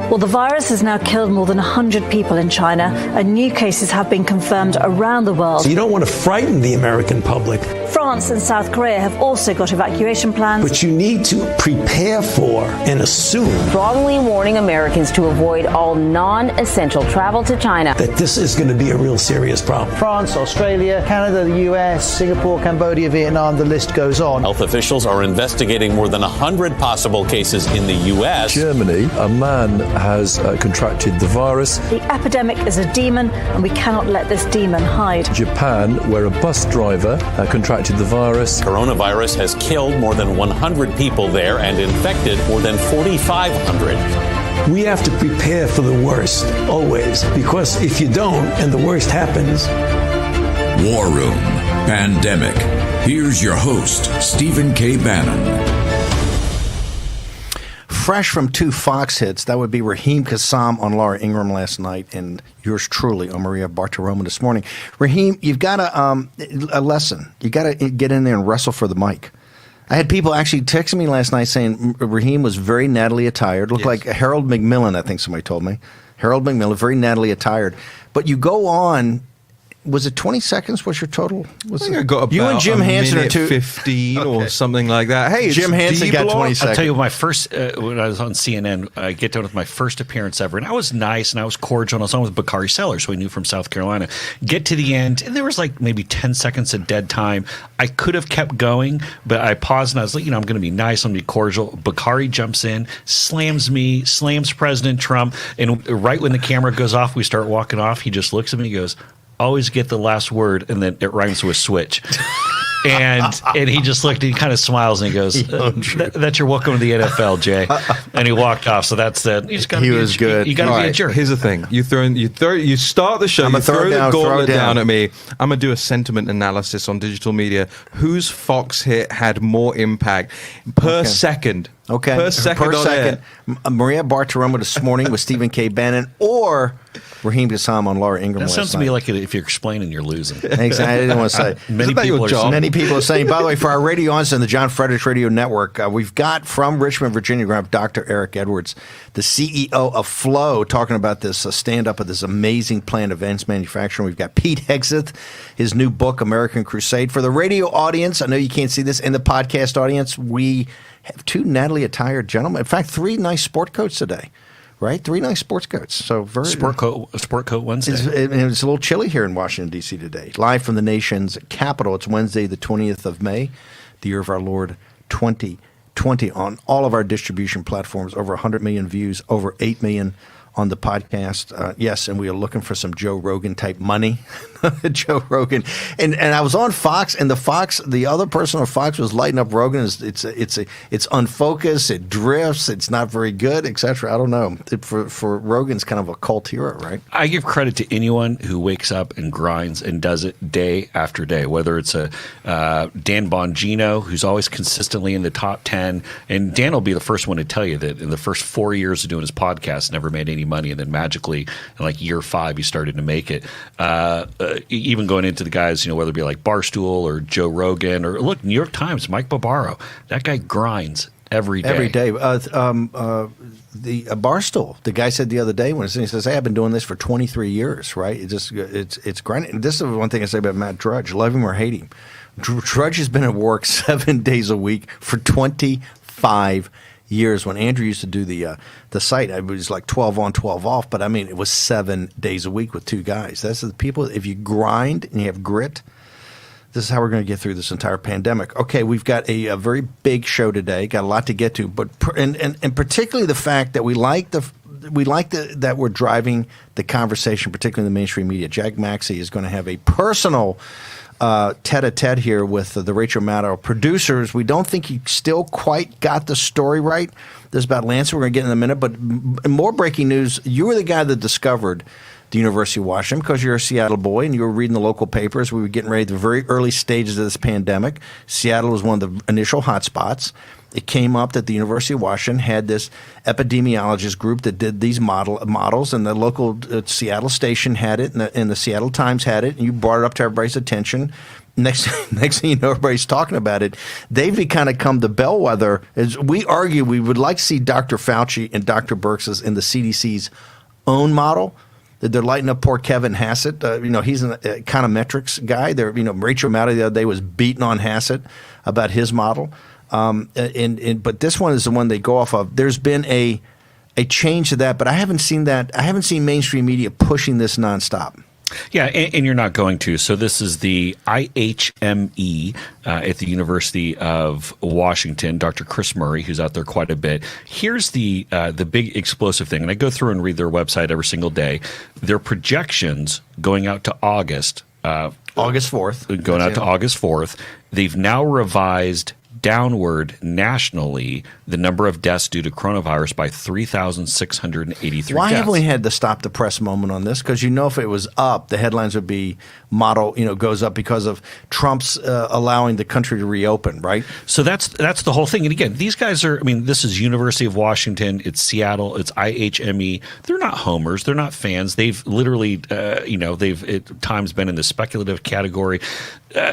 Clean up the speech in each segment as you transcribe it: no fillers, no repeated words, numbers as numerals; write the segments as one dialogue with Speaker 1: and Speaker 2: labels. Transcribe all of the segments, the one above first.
Speaker 1: Well, the virus has now killed more than 100 people in China, and new cases have been confirmed around the world.
Speaker 2: So you don't want to frighten the American public.
Speaker 1: France and South Korea have also got evacuation plans.
Speaker 2: But you need to prepare for and assume.
Speaker 3: Strongly warning Americans to avoid all non-essential travel to China.
Speaker 2: That this is going to be a real serious problem.
Speaker 4: France, Australia, Canada, the US, Singapore, Cambodia, Vietnam, the list goes on.
Speaker 5: Health officials are investigating more than 100 possible cases in the US.
Speaker 6: Germany, a man has contracted the virus.
Speaker 1: The epidemic is a demon, and we cannot let this demon hide.
Speaker 6: Japan, where a bus driver contracted the virus.
Speaker 5: Coronavirus has killed more than 100 people there and infected more than 4,500.
Speaker 2: We have to prepare for the worst, always, because if you don't and the worst happens.
Speaker 7: War Room Pandemic. Here's your host, Stephen K. Bannon.
Speaker 8: Fresh from two Fox hits, that would be Raheem Kassam on Laura Ingraham last night and yours truly on Maria Bartiromo this morning. Raheem, you've got a lesson. You got to get in there and wrestle for the mic. I had people actually texting me last night saying Raheem was very Natalie attired. Looked like Harold McMillan, I think somebody told me. Harold McMillan, very Natalie attired. But you go on. Was it 20 seconds? What's your total?
Speaker 9: I think I got about
Speaker 8: you and Jim Hansen are
Speaker 9: 15 or something like that. Hey,
Speaker 8: Jim Hansen got 20 seconds.
Speaker 10: I'll tell you, my first when I was on CNN, I get done with my first appearance ever, and I was nice and I was cordial. And I was on with Bakari Sellers, who I knew from South Carolina. Get to the end, and there was like maybe 10 seconds of dead time. I could have kept going, but I paused and I was like, I'm going to be nice, I'm going to be cordial. Bakari jumps in, slams me, slams President Trump, and right when the camera goes off, we start walking off. He just looks at me, and goes, always get the last word, and then it rhymes with switch. And he just looked, and he kind of smiles, and he goes, that's your welcome to the NFL, Jay. And he walked off. So that's that.
Speaker 8: He was good.
Speaker 10: You got to be a jerk.
Speaker 9: Here's the thing. You start the show, you throw the gauntlet down at me. I'm going to do a sentiment analysis on digital media. Whose Fox hit had more impact per second?
Speaker 8: Okay.
Speaker 9: Per second.
Speaker 8: Maria Bartiromo this morning with Stephen K. Bannon or Raheem Kassam on Laura Ingraham.
Speaker 10: That sounds to me like if you're explaining, you're losing.
Speaker 8: Exactly. I didn't want to say.
Speaker 10: Many people
Speaker 8: are saying, by the way, for our radio audience on the John Fredericks Radio Network, we've got from Richmond, Virginia, we have Dr. Eric Edwards, the CEO of Flow, talking about this stand-up of this amazing planned events manufacturing. We've got Pete Hegseth, his new book, American Crusade. For the radio audience, I know you can't see this, in the podcast audience, we have two Natalie attired gentlemen. In fact, 3 nice sport coats today. Right? 3 nice sports coats. So very
Speaker 10: sport coat Wednesday.
Speaker 8: It's a little chilly here in Washington, D.C. today. Live from the nation's capital. It's Wednesday, the 20th of May, the year of our Lord 2020. On all of our distribution platforms, over 100 million views, over 8 million on the podcast. Yes, and we are looking for some Joe Rogan type money. Joe Rogan. And I was on Fox, and the other person on Fox was lighting up Rogan. It's unfocused, it drifts, it's not very good, etc. I don't know. For Rogan's kind of a cult hero, right?
Speaker 10: I give credit to anyone who wakes up and grinds and does it day after day, whether it's a Dan Bongino, who's always consistently in the top 10. And Dan will be the first one to tell you that in the first 4 years of doing his podcast, never made any money. And then magically, in like year 5, he started to make it. Even going into the guys, whether it be like Barstool or Joe Rogan or look, New York Times, Mike Barbaro, that guy grinds every day.
Speaker 8: Every day. The Barstool, the guy said the other day when he says, "Hey, I've been doing this for 23 years, right? It's grinding." And this is one thing I say about Matt Drudge: love him or hate him. Drudge has been at work 7 days a week for 25 years. When Andrew used to do the site, it was like 12 on, 12 off, but I mean, it was 7 days a week with 2 guys. That's the people. If you grind and you have grit, this is how we're going to get through this entire pandemic. Okay, we've got a very big show today. Got a lot to get to, but and particularly the fact that we like that we're driving the conversation, particularly in the mainstream media. Jack Maxey is going to have a personal tete-a-tete here with the Rachel Maddow producers. We don't think he still quite got the story right. This is about Lance. We're going to get in a minute. But more breaking news, you were the guy that discovered the University of Washington because you're a Seattle boy and you were reading the local papers. We were getting ready at the very early stages of this pandemic. Seattle was one of the initial hotspots. It came up that the University of Washington had this epidemiologist group that did these models, and the local Seattle station had it, and the Seattle Times had it, and you brought it up to everybody's attention. next thing you know, everybody's talking about it. They've kind of come the bellwether. As we argue, we would like to see Dr. Fauci and Dr. Birx's in the CDC's own model. That they're lighting up poor Kevin Hassett. He's an econometrics guy. Rachel Maddow the other day was beating on Hassett about his model. But this one is the one they go off of. There's been a change to that, but I haven't seen that. I haven't seen mainstream media pushing this nonstop.
Speaker 10: Yeah, and you're not going to. So this is the IHME at the University of Washington, Dr. Chris Murray, who's out there quite a bit. Here's the big explosive thing, and I go through and read their website every single day. Their projections going out to August
Speaker 8: 4th.
Speaker 10: Going out to August 4th. They've now revised downward nationally the number of deaths due to coronavirus by 3,683
Speaker 8: Why
Speaker 10: deaths.
Speaker 8: have we had to stop the press moment on this? Because if it was up, the headlines would be model, goes up because of Trump's allowing the country to reopen, right?
Speaker 10: So that's the whole thing. And again, these guys are, this is University of Washington, it's Seattle, it's IHME. They're not homers. They're not fans. They've literally, they've at times been in the speculative category.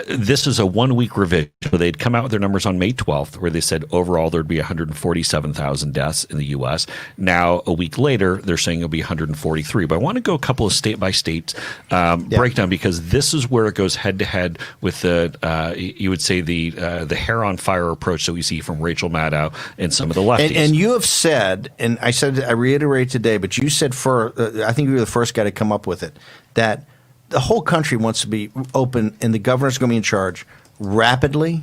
Speaker 10: This is a 1 week revision. So they'd come out with their numbers on May 12th, where they said overall there'd be 147,000 deaths in the U.S. Now, a week later, they're saying it'll be 143. But I want to go a couple of state by state breakdown, because this is where it goes head to head with you would say the hair on fire approach that we see from Rachel Maddow and some of the lefties.
Speaker 8: And you have said, and I reiterate today, but you said I think you were the first guy to come up with it, that the whole country wants to be open, and the governor's going to be in charge rapidly,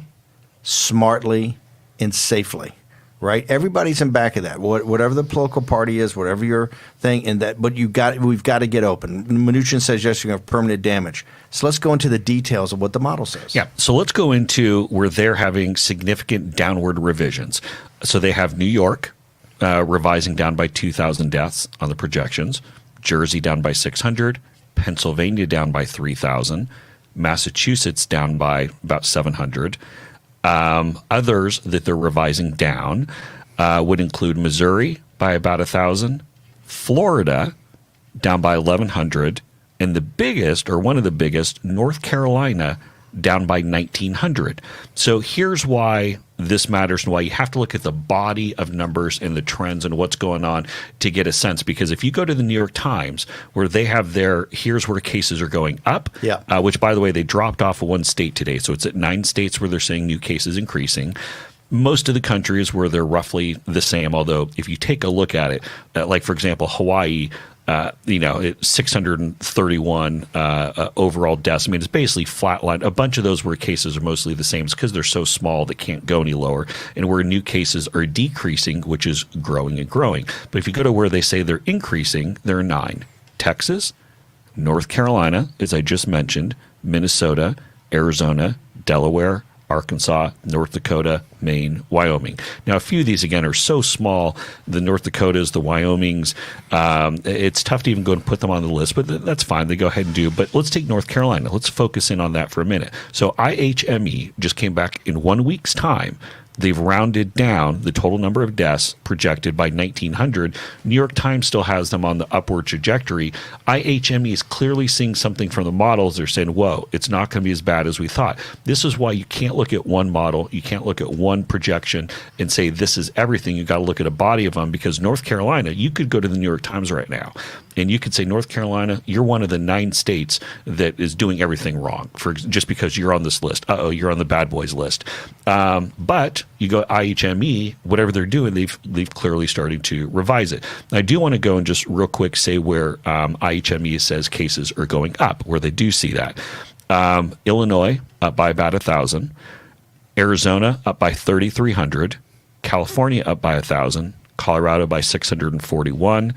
Speaker 8: smartly, and safely. Right? Everybody's in back of that. Whatever the political party is, whatever your thing, but we've got to get open. Mnuchin says yes, you're going to have permanent damage. So let's go into the details of what the model says.
Speaker 10: Yeah. So let's go into where they're having significant downward revisions. So they have New York revising down by 2,000 deaths on the projections, Jersey down by 600, Pennsylvania down by 3,000, Massachusetts down by about 700. Others that they're revising down would include Missouri by about 1,000, Florida down by 1,100, and the biggest, or one of the biggest, North Carolina down by 1,900. So here's why this matters and why you have to look at the body of numbers and the trends and what's going on to get a sense. Because if you go to the New York Times, where they have here's where cases are going up, which, by the way, they dropped off of one state today. So it's at 9 states where they're saying new cases increasing. Most of the countries where they're roughly the same, although if you take a look at it, like, for example, Hawaii, 631 overall deaths. It's basically flatlined. A bunch of those where cases are mostly the same. It's because they're so small they can't go any lower. And where new cases are decreasing, which is growing and growing. But if you go to where they say they're increasing, there are 9. Texas, North Carolina, as I just mentioned, Minnesota, Arizona, Delaware, Arkansas, North Dakota, Maine, Wyoming. Now, a few of these, again, are so small. The North Dakotas, the Wyomings, it's tough to even go and put them on the list, but that's fine. They go ahead and do. But let's take North Carolina. Let's focus in on that for a minute. So IHME just came back in 1 week's time. They've rounded down the total number of deaths projected by 1,900. New York Times still has them on the upward trajectory. IHME is clearly seeing something from the models. They're saying, whoa, it's not going to be as bad as we thought. This is why you can't look at one model. You can't look at one projection and say this is everything. You've got to look at a body of them, because North Carolina, you could go to the New York Times right now and you could say, North Carolina, you're one of the 9 states that is doing everything wrong just because you're on this list. You're on the bad boys list. But you go IHME, whatever they're doing, they've clearly started to revise it. I do want to go and just real quick say where IHME says cases are going up, where they do see that. Illinois up by about 1,000, Arizona up by 3,300, California up by 1,000, Colorado by 641,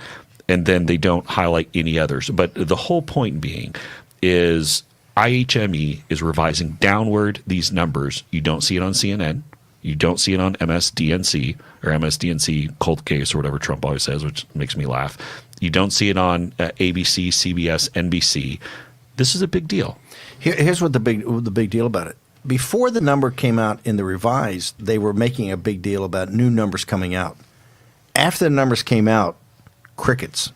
Speaker 10: and then they don't highlight any others. But the whole point being is IHME is revising downward these numbers. You don't see it on CNN. You don't see it on MSDNC or MSDNC cold case or whatever Trump always says, which makes me laugh. You don't see it on ABC, CBS, NBC. This is a big deal.
Speaker 8: Here's what the big deal about it. Before the number came out in the revised, they were making a big deal about new numbers coming out. After the numbers came out, crickets,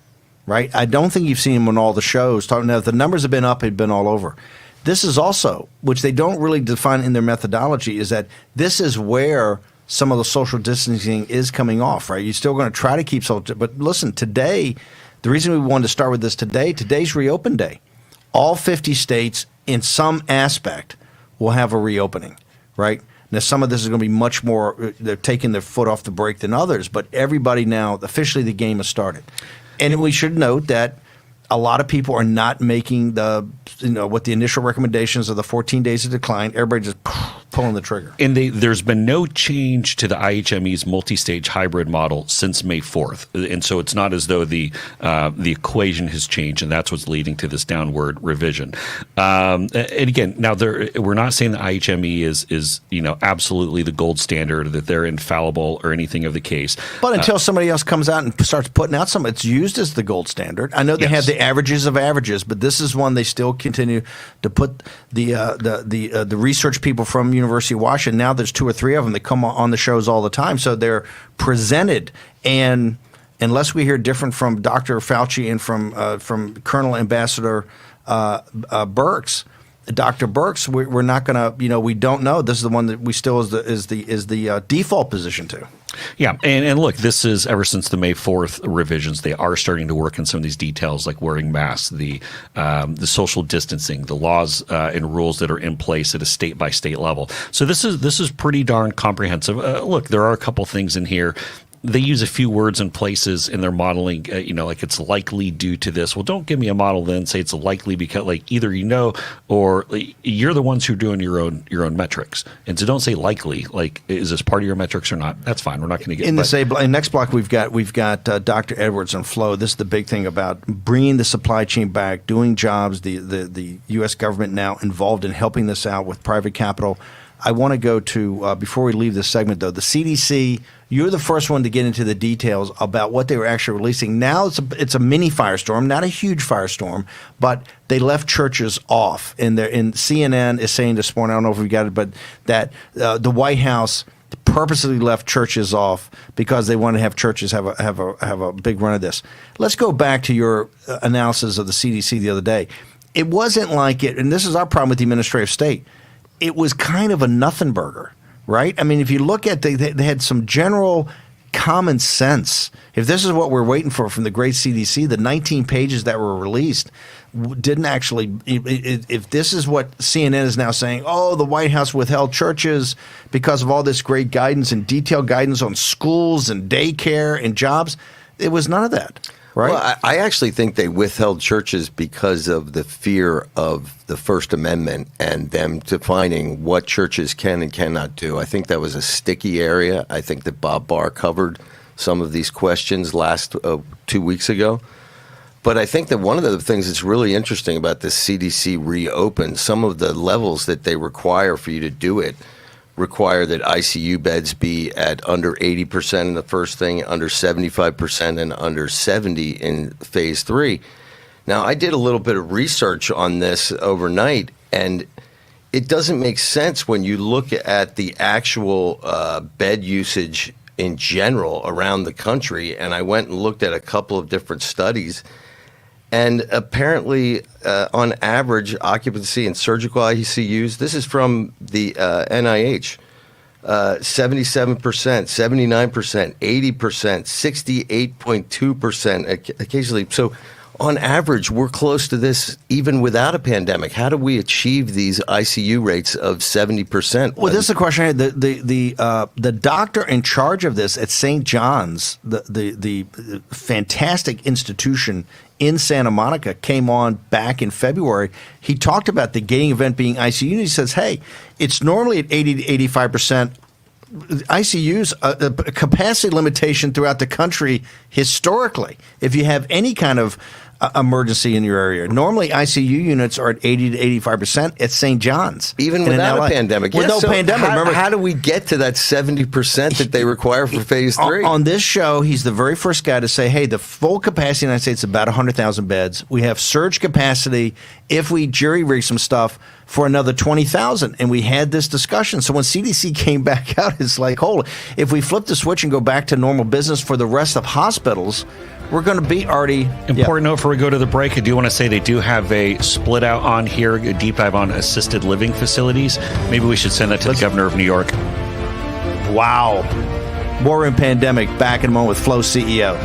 Speaker 8: right? I don't think you've seen them on all the shows. Talking now, the numbers have been up, had been all over. this is also, which they don't really define in their methodology, is that this is where some of the social distancing is coming off, right? You're still going to try to keep social, but listen, today, the reason we wanted to start with this today's reopen day. All 50 states in some aspect will have a reopening, right? Now, some of this is going to be much more, they're taking their foot off the brake than others, but everybody now, officially the game has started. And we should note that a lot of people are not making what the initial recommendations of the 14 days of decline. Everybody just pulling the trigger.
Speaker 10: And there's been no change to the IHME's multi-stage hybrid model since May 4th. And so it's not as though the equation has changed, and that's what's leading to this downward revision. And again, now we're not saying the IHME is absolutely the gold standard, that they're infallible or anything of the case.
Speaker 8: But until somebody else comes out and starts putting out some, it's used as the gold standard. I know they have the averages of averages, but this is one they still continue to put the research people from University of Washington. Now there's 2 or 3 of them that come on the shows all the time, so they're presented. And unless we hear different from Dr. Fauci and from Colonel Ambassador Birx, Dr. Birx, we're not going to, we don't know. This is the one that we still is the default position to.
Speaker 10: Yeah, and look, this is ever since the May 4th revisions, they are starting to work on some of these details like wearing masks, the social distancing, the laws and rules that are in place at a state-by-state level. So this is pretty darn comprehensive. Look, there are a couple things in here. They use a few words and places in their modeling, like it's likely due to this. Well, don't give me a model then. Say it's likely because, like, either or you're the ones who are doing your own metrics. And so don't say likely. Like, is this part of your metrics or not? That's fine. We're not going to get
Speaker 8: in the next block. We've got Dr. Edwards on flow. This is the big thing about bringing the supply chain back, doing jobs. The U.S. government now involved in helping this out with private capital. I want to go to, before we leave this segment, though, the CDC, you're the first one to get into the details about what they were actually releasing. Now it's a mini firestorm, not a huge firestorm, but they left churches off. And CNN is saying this morning, I don't know if we got it, but that the White House purposely left churches off because they want to have churches have a big run of this. Let's go back to your analysis of the CDC the other day. It wasn't like it, and this is our problem with the administrative state. It was kind of a nothing burger, right? I mean, if you look at they had some general common sense. If this is what we're waiting for from the great CDC, the 19 pages that were released didn't actually – if this is what CNN is now saying, oh, the White House withheld churches because of all this great guidance and detailed guidance on schools and daycare and jobs, it was none of that. Right?
Speaker 11: Well, I actually think they withheld churches because of the fear of the First Amendment and them defining what churches can and cannot do. I think that was a sticky area. I think that Bob Barr covered some of these questions last 2 weeks ago. But I think that one of the things that's really interesting about this CDC reopen, some of the levels that they require for you to do it, require that ICU beds be at under 80% in the first thing, under 75%, and under 70 in phase 3. Now, I did a little bit of research on this overnight, and it doesn't make sense when you look at the actual bed usage in general around the country. And I went and looked at a couple of different studies. And apparently, on average, occupancy in surgical ICUs, this is from the NIH, 77%, 79%, 80%, 68.2% occasionally. So on average, we're close to this even without a pandemic. How do we achieve these ICU rates of 70%?
Speaker 8: Well, this is a question I had. The doctor in charge of this at St. John's, the fantastic institution in Santa Monica, came on back in February. He talked about the gating event being ICU, and he says, hey, it's normally at 80 to 85%. ICUs, a capacity limitation throughout the country historically, if you have any kind of emergency in your area. Normally, ICU units are at 80 to 85% at St. John's.
Speaker 11: Even without a pandemic.
Speaker 8: With no pandemic. Remember,
Speaker 11: how do we get to that 70% that they require for phase 3?
Speaker 8: On this show, he's the very first guy to say, hey, the full capacity in the United States is about 100,000 beds. We have surge capacity if we jury-rig some stuff for another 20,000. And we had this discussion. So when CDC came back out, it's like, hold it. If we flip the switch and go back to normal business for the rest of hospitals, We're going to be already...
Speaker 10: Important note before we go to the break, I do want to say they do have a split out on here, a deep dive on assisted living facilities. Maybe we should send that to the governor of New York.
Speaker 8: Wow. War Room Pandemic, back in a moment with Flow CEO.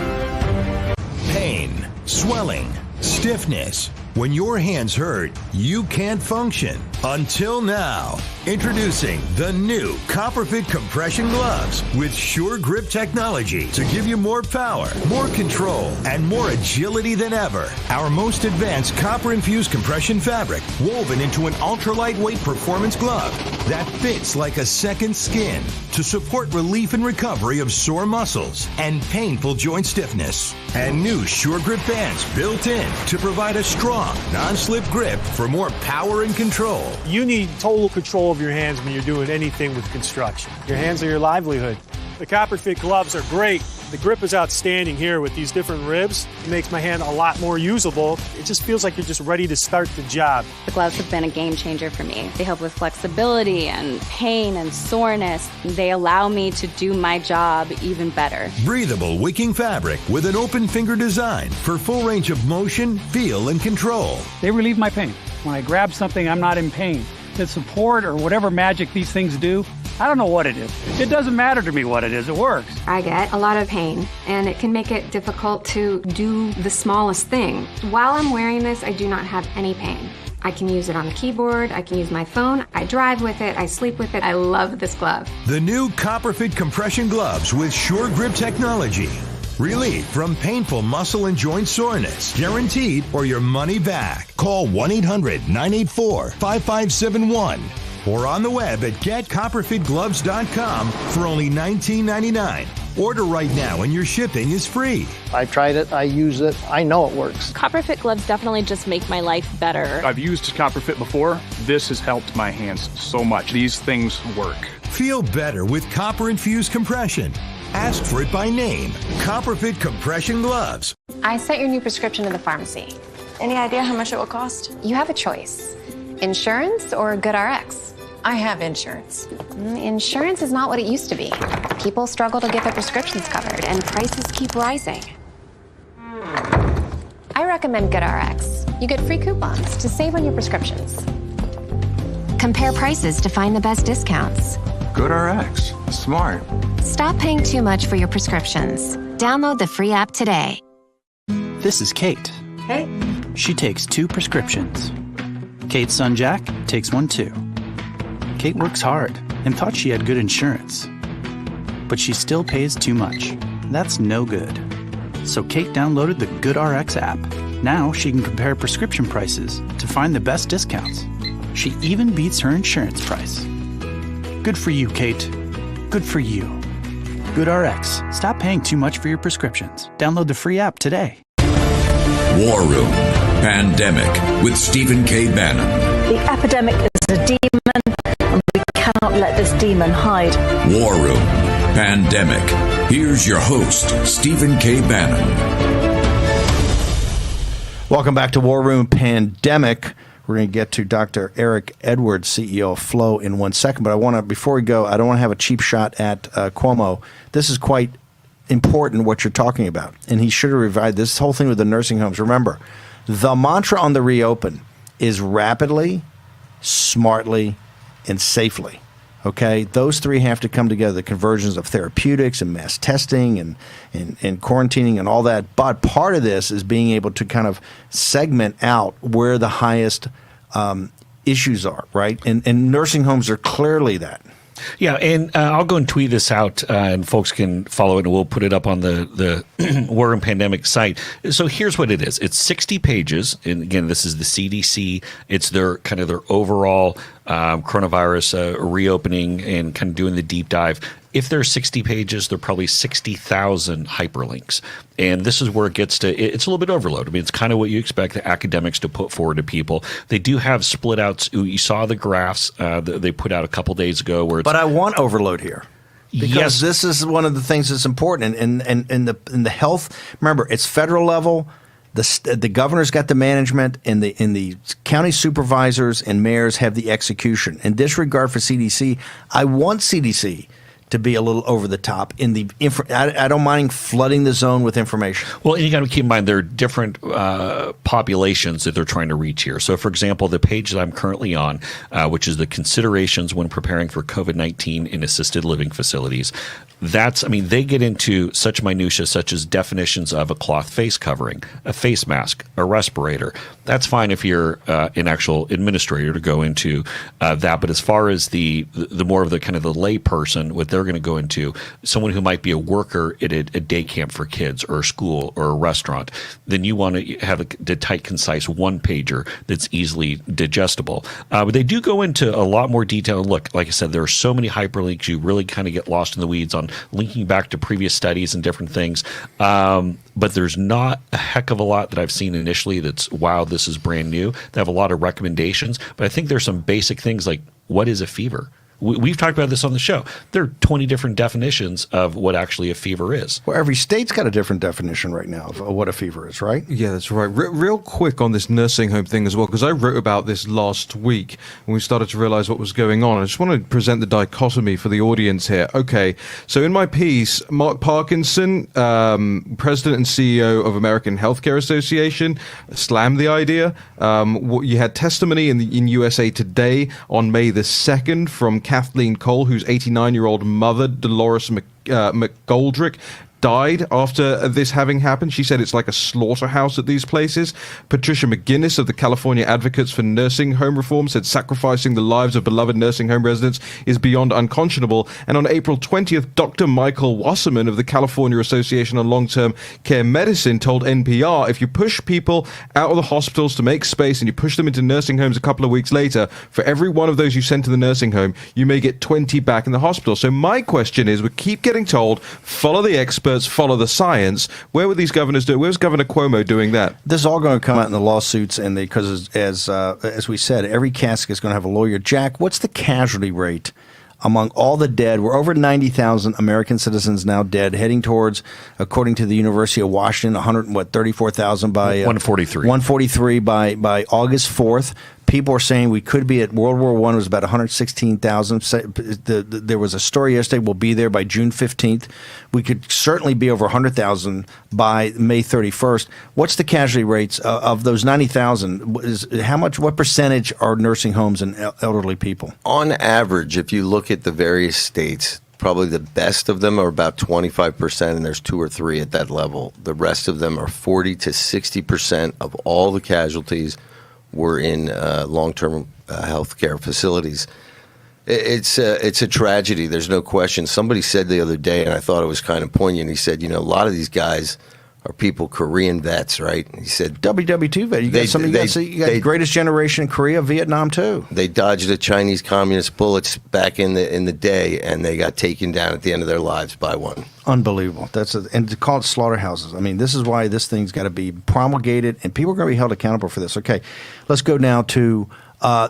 Speaker 12: Pain, swelling, stiffness. When your hands hurt, you can't function. Until now. Introducing the new Copperfit compression gloves with Sure Grip technology to give you more power, more control, and more agility than ever. Our most advanced copper-infused compression fabric woven into an ultra-lightweight performance glove that fits like a second skin to support relief and recovery of sore muscles and painful joint stiffness. And new Sure Grip bands built in to provide a strong, non-slip grip for more power and control.
Speaker 13: You need total control of your hands when you're doing anything with construction. Your hands are your livelihood. The Copperfit gloves are great. The grip is outstanding here with these different ribs. It makes my hand a lot more usable. It just feels like you're just ready to start the job.
Speaker 14: The gloves have been a game changer for me. They help with flexibility and pain and soreness. They allow me to do my job even better.
Speaker 12: Breathable wicking fabric with an open finger design for full range of motion, feel, and control.
Speaker 15: They relieve my pain. When I grab something, I'm not in pain. The support or whatever magic these things do, I don't know what it is. It doesn't matter to me what it is. It works.
Speaker 16: I get a lot of pain, and it can make it difficult to do the smallest thing. While I'm wearing this, I do not have any pain. I can use it on the keyboard. I can use my phone. I drive with it. I sleep with it. I love this glove.
Speaker 12: The new Copperfit compression gloves with Sure Grip technology. Relief from painful muscle and joint soreness. Guaranteed or your money back. Call 1-800-984-5571 or on the web at getcopperfitgloves.com for only $19.99. Order right now and your shipping is free.
Speaker 4: I tried it. I use it. I know it works.
Speaker 17: Copperfit gloves definitely just make my life better.
Speaker 18: I've used Copperfit before. This has helped my hands so much. These things work.
Speaker 12: Feel better with copper-infused compression. Ask for it by name. Copperfit compression gloves.
Speaker 16: I sent your new prescription to the pharmacy.
Speaker 19: Any idea how much it will cost?
Speaker 16: You have a choice. Insurance or GoodRx?
Speaker 19: I have insurance.
Speaker 16: Insurance is not what it used to be. People struggle to get their prescriptions covered, and prices keep rising. I recommend GoodRx. You get free coupons to save on your prescriptions. Compare prices to find the best discounts.
Speaker 20: GoodRx. Smart.
Speaker 16: Stop paying too much for your prescriptions. Download the free app today.
Speaker 21: This is Kate.
Speaker 19: Hey.
Speaker 21: She takes 2 prescriptions. Kate's son Jack takes 1 too. Kate works hard and thought she had good insurance. But she still pays too much. That's no good. So Kate downloaded the GoodRx app. Now she can compare prescription prices to find the best discounts. She even beats her insurance price. Good for you, Kate. Good for you. GoodRx. Stop paying too much for your prescriptions. Download the free app today.
Speaker 7: War Room Pandemic with Stephen K. Bannon.
Speaker 1: The epidemic is a demon, and we cannot let this demon hide.
Speaker 7: War Room Pandemic. Here's your host, Stephen K. Bannon.
Speaker 8: Welcome back to War Room Pandemic. We're going to get to Dr. Eric Edwards, CEO of Flow, in 1 second. But I want to, before we go, I don't want to have a cheap shot at Cuomo. This is quite important, what you're talking about. And he should have revived this whole thing with the nursing homes. Remember, the mantra on the reopen is rapidly, smartly, and safely. Okay? Those three have to come together, the conversions of therapeutics and mass testing and quarantining and all that. But part of this is being able to kind of segment out where the highest issues are, right? And nursing homes are clearly that.
Speaker 10: Yeah, and I'll go and tweet this out, and folks can follow it, and we'll put it up on the War Room Pandemic site. So here's what it is. It's 60 pages, and again, this is the CDC. It's their kind of their overall coronavirus reopening and kind of doing the deep dive. If there's 60 pages, there are probably 60,000 hyperlinks. And this is where it gets to, it's a little bit overload. I mean, it's kind of what you expect the academics to put forward to people. They do have split outs. You saw the graphs they put out a couple days ago. Where it's,
Speaker 8: but I want overload here. Because this is one of the things that's important. And in the health, remember, it's federal level. The governor's got the management, and the county supervisors and mayors have the execution. In disregard for CDC, I want CDC to be a little over the top in the I don't mind flooding the zone with information.
Speaker 10: Well, and you got to keep in mind there are different populations that they're trying to reach here. So, for example, the page that I'm currently on, which is the considerations when preparing for COVID-19 in assisted living facilities, they get into such minutia, such as definitions of a cloth face covering, a face mask, a respirator. That's fine if you're an actual administrator to go into that. But as far as the more of the kind of the lay person, what they're going to go into, someone who might be a worker at a day camp for kids or a school or a restaurant, then you want to have the tight, concise one pager that's easily digestible. But they do go into a lot more detail. And look, like I said, there are so many hyperlinks. You really kind of get lost in the weeds on linking back to previous studies and different things. But there's not a heck of a lot that I've seen initially that's, wow, this is brand new. They have a lot of recommendations, but I think there's some basic things like, what is a fever? We've talked about this on the show. There are 20 different definitions of what actually a fever is.
Speaker 8: Well, every state's got a different definition right now of what a fever is, right?
Speaker 9: Yeah, that's right. Real quick on this nursing home thing as well, because I wrote about this last week when we started to realize what was going on. I just want to present the dichotomy for the audience here. Okay, so in my piece, Mark Parkinson, President and CEO of American Healthcare Association, slammed the idea. You had testimony in USA Today on May the 2nd from Kathleen Cole, whose 89-year-old mother, Dolores McGoldrick, died after this having happened. She said it's like a slaughterhouse at these places. Patricia McGinnis of the California Advocates for Nursing Home Reform said sacrificing the lives of beloved nursing home residents is beyond unconscionable. And on April 20th, Dr. Michael Wasserman of the California Association on Long-Term Care Medicine told NPR, if you push people out of the hospitals to make space and you push them into nursing homes a couple of weeks later, for every one of those you send to the nursing home, you may get 20 back in the hospital. So my question is, we keep getting told, follow the experts, follow the science. Where were these governors doing? Where's Governor Cuomo doing that?
Speaker 8: This is all going to come out in the lawsuits, and because as we said, every casket is going to have a lawyer. Jack, what's the casualty rate among all the dead? We're over 90,000 American citizens now dead, heading towards, according to the University of Washington, 34,000 by 143 by August 4th. People are saying we could be at World War I was about 116,000. There was a story yesterday, we'll be there by June 15th. We could certainly be over 100,000 by May 31st. What's the casualty rates of those 90,000? What percentage are nursing homes and elderly people?
Speaker 11: On average, if you look at the various states, probably the best of them are about 25%, and there's 2 or 3 at that level. The rest of them are 40 to 60% of all the casualties were in long-term health care facilities. It's a tragedy. There's no question. Somebody said the other day, and I thought it was kind of poignant. He said, a lot of these guys are people, Korean vets, right? He said
Speaker 8: WW2 vet. You got greatest generation in Korea, Vietnam too.
Speaker 11: They dodged the Chinese communist bullets back in the day, and they got taken down at the end of their lives by one.
Speaker 8: Unbelievable. And to call it slaughterhouses. I mean, this is why this thing's got to be promulgated, and people are going to be held accountable for this. Okay, let's go now to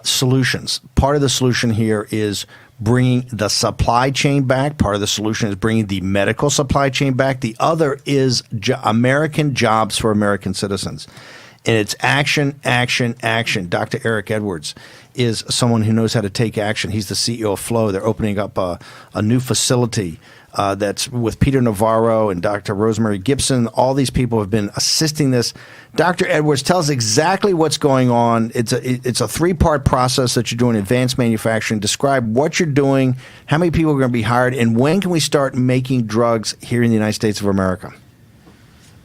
Speaker 8: solutions. Part of the solution here is bringing the supply chain back. Part of the solution is bringing the medical supply chain back. The other is American jobs for American citizens. And it's action, action, action. Dr. Eric Edwards is someone who knows how to take action. He's the CEO of Flow. They're opening up a new facility that's with Peter Navarro and Dr. Rosemary Gibson. All these people have been assisting this. Dr. Edwards, tell us exactly what's going on. It's a 3-part process that you're doing, advanced manufacturing. Describe what you're doing, how many people are going to be hired, and when can we start making drugs here in the United States of America?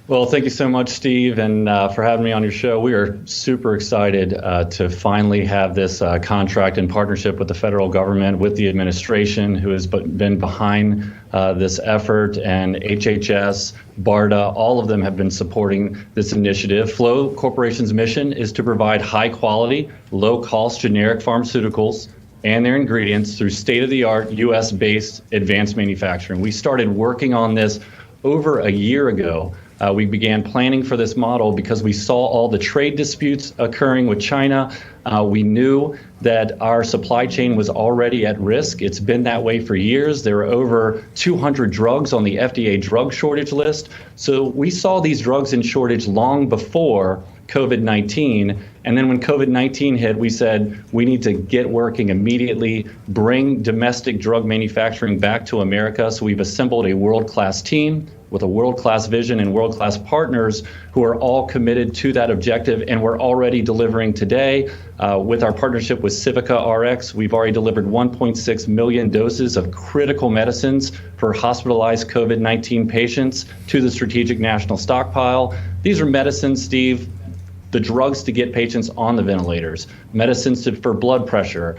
Speaker 3: Well, thank you so much, Steve, and for having me on your show. We are super excited to finally have this contract in partnership with the federal government, with the administration, who has been behind this effort, and HHS, BARDA, all of them have been supporting this initiative. Flow Corporation's mission is to provide high-quality, low-cost generic pharmaceuticals and their ingredients through state-of-the-art U.S.-based advanced manufacturing. We started working on this over a year ago. We began planning for this model because we saw all the trade disputes occurring with China. We knew that our supply chain was already at risk. It's been that way for years. There are over 200 drugs on the FDA drug shortage list. So we saw these drugs in shortage long before COVID-19. And then when COVID-19 hit, we said we need to get working immediately, bring domestic drug manufacturing back to America. So we've assembled a world-class team with a world-class vision and world-class partners who are all committed to that objective, and we're already delivering today. With our partnership with Civica RX, we've already delivered 1.6 million doses of critical medicines for hospitalized COVID-19 patients to the Strategic National Stockpile. These are medicines, Steve, the drugs to get patients on the ventilators, medicines for blood pressure,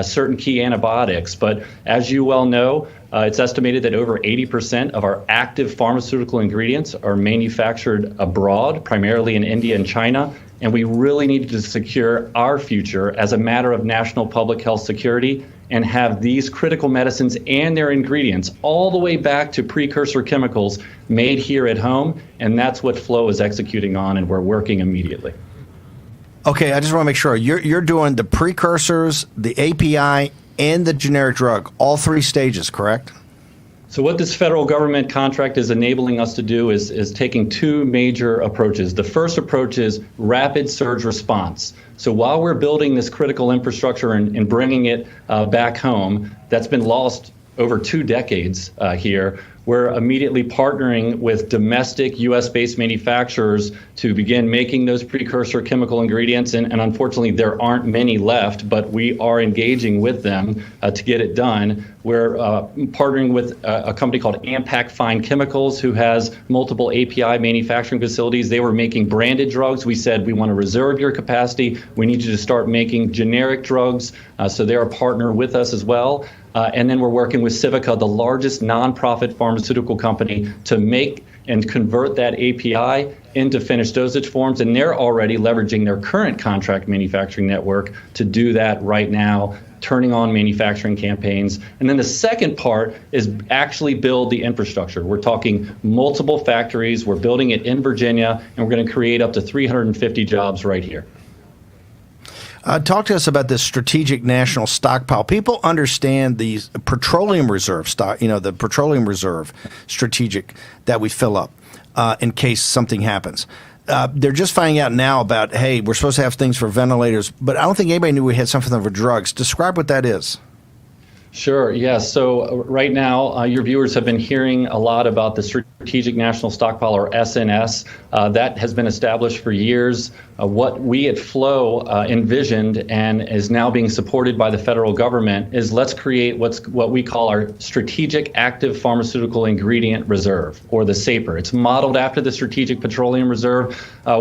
Speaker 3: certain key antibiotics. But as you well know, it's estimated that over 80% of our active pharmaceutical ingredients are manufactured abroad, primarily in India and China. And we really need to secure our future as a matter of national public health security and have these critical medicines and their ingredients all the way back to precursor chemicals made here at home. And that's what Flow is executing on, and we're working immediately.
Speaker 8: Okay, I just want to make sure. You're doing the precursors, the API, and the generic drug, all three stages, correct?
Speaker 3: So what this federal government contract is enabling us to do is taking two major approaches. The first approach is rapid surge response. So while we're building this critical infrastructure and bringing it back home, that's been lost over 2 decades here, we're immediately partnering with domestic U.S.-based manufacturers to begin making those precursor chemical ingredients. And unfortunately, there aren't many left, but we are engaging with them to get it done. We're partnering with a company called Ampac Fine Chemicals, who has multiple API manufacturing facilities. They were making branded drugs. We said, we want to reserve your capacity. We need you to start making generic drugs. So they're a partner with us as well. And then we're working with Civica, the largest nonprofit pharmaceutical company, to make and convert that API into finished dosage forms. And they're already leveraging their current contract manufacturing network to do that right now, turning on manufacturing campaigns. And then the second part is actually build the infrastructure. We're talking multiple factories. We're building it in Virginia, and we're going to create up to 350 jobs right here.
Speaker 8: Talk to us about this strategic national stockpile. People understand the petroleum reserve stock, the petroleum reserve strategic that we fill up in case something happens. They're just finding out now about, hey, we're supposed to have things for ventilators, but I don't think anybody knew we had something for drugs. Describe what that is.
Speaker 3: Sure. Yes. So right now, your viewers have been hearing a lot about the Strategic National Stockpile, or SNS. That has been established for years. What we at Flow envisioned and is now being supported by the federal government is let's create what we call our Strategic Active Pharmaceutical Ingredient Reserve, or the SAPR. It's modeled after the Strategic Petroleum Reserve.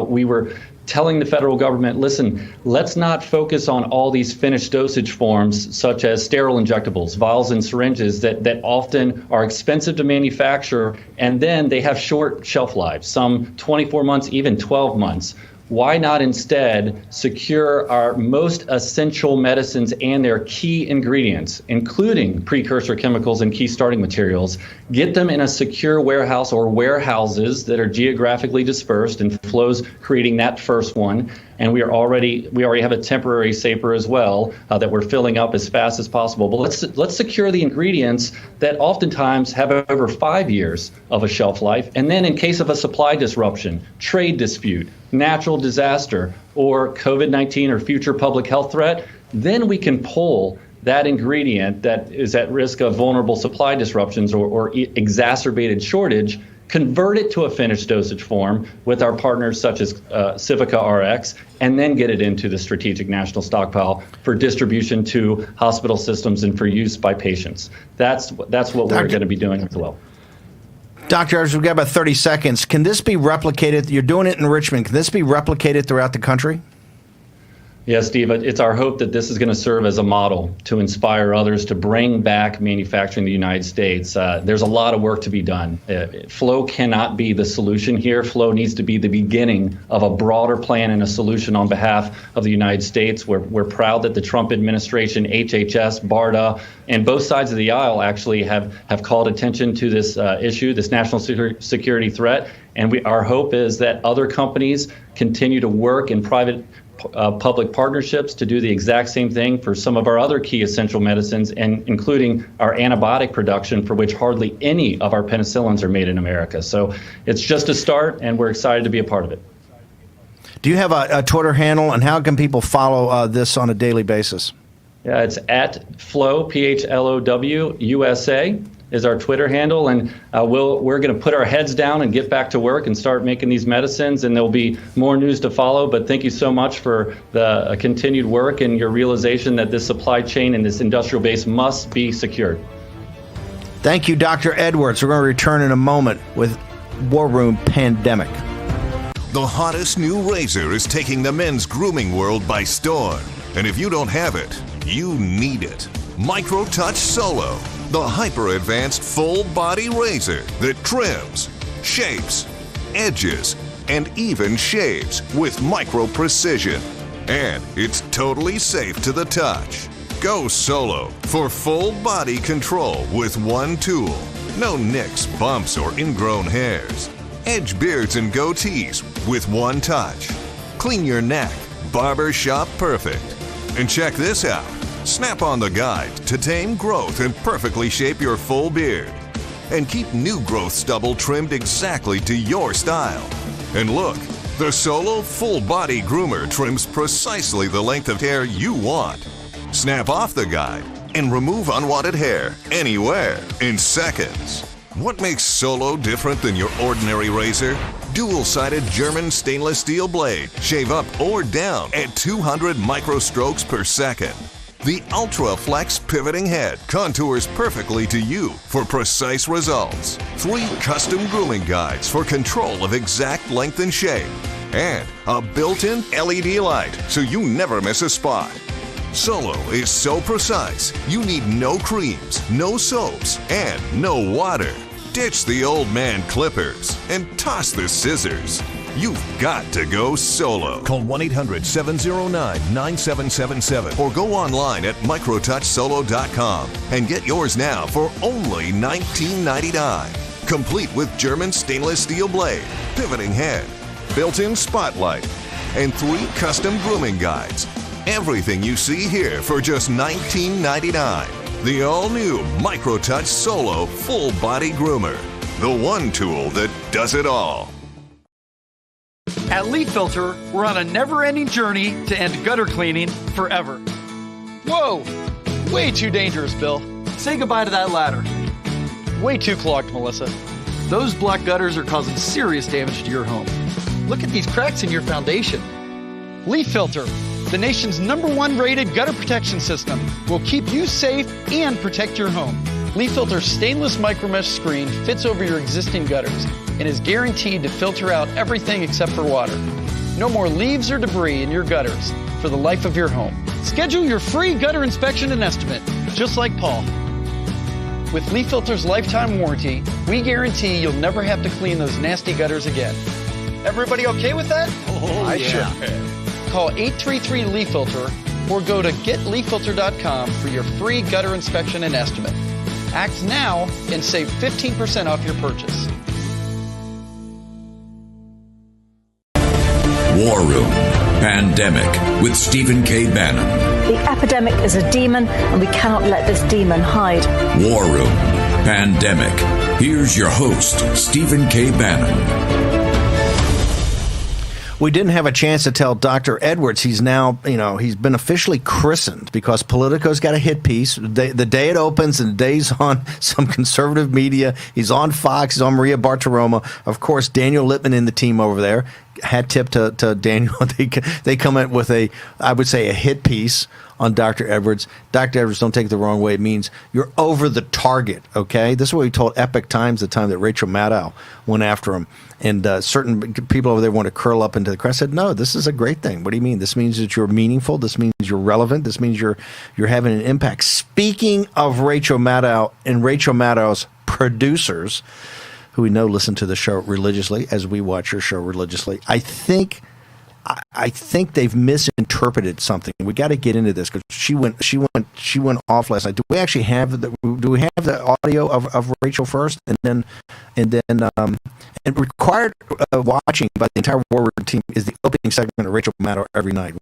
Speaker 3: We were telling the federal government, listen, let's not focus on all these finished dosage forms such as sterile injectables, vials and syringes that often are expensive to manufacture, and then they have short shelf lives, some 24 months, even 12 months. Why not instead secure our most essential medicines and their key ingredients, including precursor chemicals and key starting materials, get them in a secure warehouse or warehouses that are geographically dispersed, and Flow's creating that first one. And we already have a temporary SAPR as well that we're filling up as fast as possible. But let's secure the ingredients that oftentimes have over 5 years of a shelf life. And then in case of a supply disruption, trade dispute, natural disaster, or COVID-19 or future public health threat, then we can pull that ingredient that is at risk of vulnerable supply disruptions or exacerbated shortage, convert it to a finished dosage form with our partners such as Civica RX, and then get it into the Strategic National Stockpile for distribution to hospital systems and for use by patients. That's what we're going to be doing as well.
Speaker 8: Dr. Edwards, we've got about 30 seconds. Can this be replicated? You're doing it in Richmond. Can this be replicated throughout the country?
Speaker 3: Yes, Steve, it's our hope that this is going to serve as a model to inspire others to bring back manufacturing in the United States. There's a lot of work to be done. Flow cannot be the solution here. Flow needs to be the beginning of a broader plan and a solution on behalf of the United States. We're proud that the Trump administration, HHS, BARDA, and both sides of the aisle actually have called attention to this issue, this national security threat. And our hope is that other companies continue to work in private public partnerships to do the exact same thing for some of our other key essential medicines, and including our antibiotic production, for which hardly any of our penicillins are made in America. So it's just a start, and we're excited to be a part of it.
Speaker 8: Do you have a Twitter handle, and how can people follow this on a daily basis?
Speaker 3: Yeah, it's at Flow, PHLOW, USA is our Twitter handle, and we're going to put our heads down and get back to work and start making these medicines, and there'll be more news to follow. But thank you so much for the continued work and your realization that this supply chain and this industrial base must be secured.
Speaker 8: Thank you, Dr. Edwards. We're going to return in a moment with War Room Pandemic.
Speaker 12: The hottest new razor is taking the men's grooming world by storm. And if you don't have it, you need it. MicroTouch Solo, the hyper-advanced full-body razor that trims, shapes, edges, and even shaves with micro-precision. And it's totally safe to the touch. Go solo for full-body control with one tool. No nicks, bumps, or ingrown hairs. Edge beards and goatees with one touch. Clean your neck, barber shop perfect. And check this out. Snap on the guide to tame growth and perfectly shape your full beard. And keep new growth stubble trimmed exactly to your style. And look, the Solo Full Body Groomer trims precisely the length of hair you want. Snap off the guide and remove unwanted hair anywhere in seconds. What makes Solo different than your ordinary razor? Dual-sided German stainless steel blade. Shave up or down at 200 microstrokes per second. The Ultra Flex pivoting head contours perfectly to you for precise results. 3 custom grooming guides for control of exact length and shape. And a built-in LED light so you never miss a spot. Solo is so precise, you need no creams, no soaps, and no water. Ditch the old man clippers and toss the scissors. You've got to go solo. Call 1-800-709-9777 or go online at microtouchsolo.com and get yours now for only $19.99. Complete with German stainless steel blade, pivoting head, built-in spotlight, and 3 custom grooming guides. Everything you see here for just $19.99. The all-new MicroTouch Solo Full Body Groomer. The one tool that does it all.
Speaker 6: At Leaf Filter, we're on a never-ending journey to end gutter cleaning forever. Whoa! Way too dangerous, Bill. Say goodbye to that ladder. Way too clogged, Melissa. Those black gutters are causing serious damage to your home. Look at these cracks in your foundation. Leaf Filter, the nation's #1 rated gutter protection system, will keep you safe and protect your home. Leaf Filter's stainless micromesh screen fits over your existing gutters and is guaranteed to filter out everything except for water. No more leaves or debris in your gutters for the life of your home. Schedule your free gutter inspection and estimate, just like Paul. With Leaf Filter's lifetime warranty, we guarantee you'll never have to clean those nasty gutters again. Everybody okay with that? I should. Call 833-LEAF-FILTER or go to getleaffilter.com for your free gutter inspection and estimate. Act now and save 15% off your purchase.
Speaker 7: War Room Pandemic with Stephen K. Bannon.
Speaker 1: The epidemic is a demon, and we cannot let this demon hide.
Speaker 7: War Room Pandemic. Here's your host, Stephen K. Bannon.
Speaker 8: We didn't have a chance to tell Dr. Edwards he's now, he's been officially christened because Politico's got a hit piece. The day it opens and the day's on some conservative media. He's on Fox. He's on Maria Bartiromo. Of course, Daniel Lippman and the team over there. Hat tip to Daniel. They come in with a hit piece on Dr. Edwards. Dr. Edwards, don't take it the wrong way. It means you're over the target, okay? This is what we told Epic Times the time that Rachel Maddow went after him. And certain people over there want to curl up into the crowd. I said, no, this is a great thing. What do you mean? This means that you're meaningful. This means you're relevant. This means you're having an impact. Speaking of Rachel Maddow and Rachel Maddow's producers, who we know listen to the show religiously, as we watch your show religiously, I think they've misinterpreted something. We got to get into this because she went off last night. Do we actually have the audio of Rachel first, and required watching by the entire War Room team is the opening segment of Rachel Maddow every night.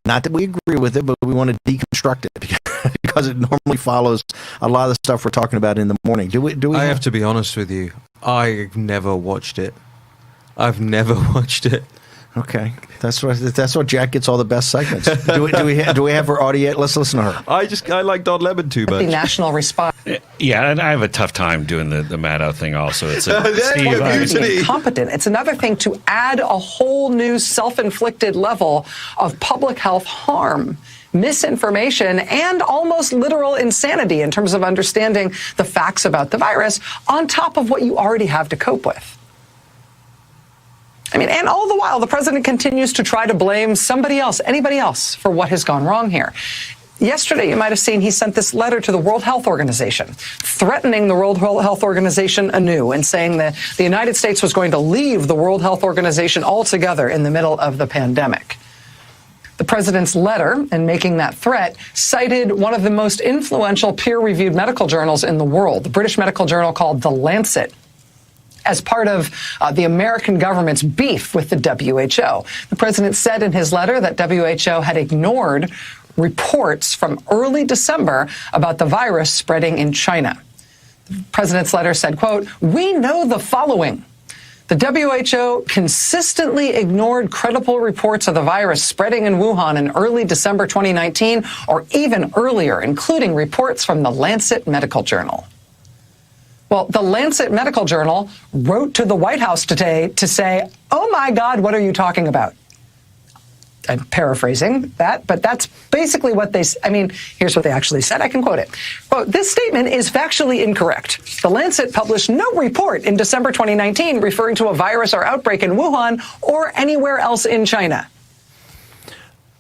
Speaker 8: Not that we agree with it, but we want to deconstruct it because it normally follows a lot of the stuff we're talking about in the morning. Do we?
Speaker 9: I have to be honest with you. I've never watched it.
Speaker 8: Okay, that's what Jack gets all the best segments. Do we have her audio yet? Let's listen to her.
Speaker 9: I like Don Lemon too much.
Speaker 5: The national response.
Speaker 10: Yeah, and I have a tough time doing the Maddow thing also. It's
Speaker 5: incompetent. It's another thing to add a whole new self-inflicted level of public health harm, misinformation, and almost literal insanity in terms of understanding the facts about the virus on top of what you already have to cope with. I mean, and all the while, the president continues to try to blame somebody else, anybody else, for what has gone wrong here. Yesterday, you might have seen he sent this letter to the World Health Organization, threatening the World Health Organization anew and saying that the United States was going to leave the World Health Organization altogether in the middle of the pandemic. The president's letter, in making that threat, cited one of the most influential peer-reviewed medical journals in the world, the British medical journal called The Lancet, as part of the American government's beef with the WHO. The president said in his letter that WHO had ignored reports from early December about the virus spreading in China. The president's letter said, quote, "We know the following. The WHO consistently ignored credible reports of the virus spreading in Wuhan in early December 2019 or even earlier, including reports from the Lancet Medical Journal." Well, the Lancet Medical Journal wrote to the White House today to say, "Oh my God, what are you talking about?" I'm paraphrasing that, but that's basically what here's what they actually said. I can quote it. Quote, "This statement is factually incorrect. The Lancet published no report in December 2019 referring to a virus or outbreak in Wuhan or anywhere else in China."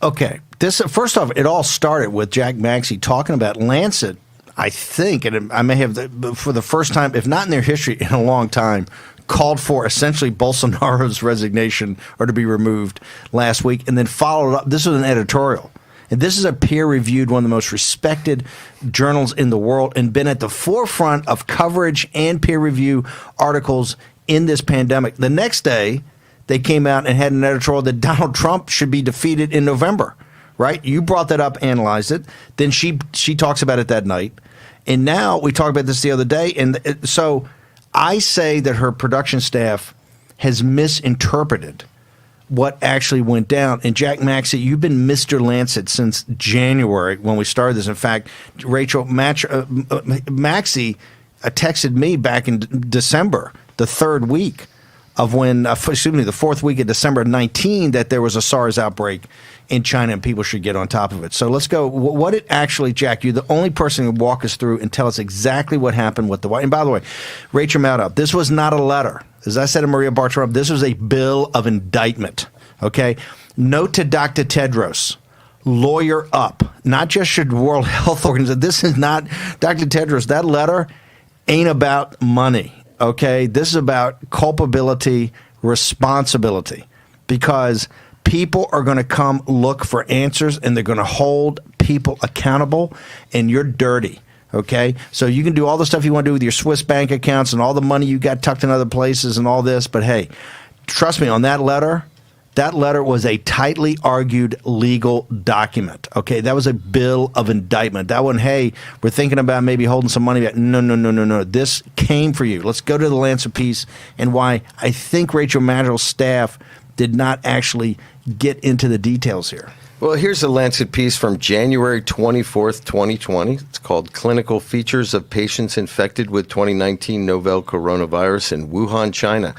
Speaker 8: Okay, first off, it all started with Jack Maxey talking about Lancet. I think, and I may have, for the first time, if not in their history, in a long time, called for essentially Bolsonaro's resignation or to be removed last week, and then followed up. This was an editorial. And this is a peer-reviewed, one of the most respected journals in the world, and been at the forefront of coverage and peer review articles in this pandemic. The next day, they came out and had an editorial that Donald Trump should be defeated in November, right? You brought that up, analyzed it. Then she talks about it that night. And now we talked about this the other day. And so I say that her production staff has misinterpreted what actually went down. And Jack Maxey, you've been Mr. Lancet since January when we started this. In fact, Rachel Maxey texted me back in December, the third week of when, the fourth week of December 19, that there was a SARS outbreak in China and people should get on top of it. So let's go. What it actually, Jack, you're the only person who can walk us through and tell us exactly what happened with the White. And by the way, Rachel Maddow, this was not a letter. As I said to Maria Bartiromo, this was a bill of indictment. Okay? Note to Dr. Tedros, lawyer up. Not just should World Health Organization. This is not, Dr. Tedros, that letter ain't about money. Okay? This is about culpability, responsibility. Because people are going to come look for answers, and they're going to hold people accountable, and you're dirty, okay? So you can do all the stuff you want to do with your Swiss bank accounts and all the money you got tucked in other places and all this, but hey, trust me, on that letter was a tightly argued legal document, okay? That was a bill of indictment. That one, hey, we're thinking about maybe holding some money back. No. This came for you. Let's go to the Lancet piece and why I think Rachel Maddow's staff did not actually get into the details here.
Speaker 11: Well, here's a Lancet piece from January 24th, 2020. It's called Clinical Features of Patients Infected with 2019 Novel Coronavirus in Wuhan, China.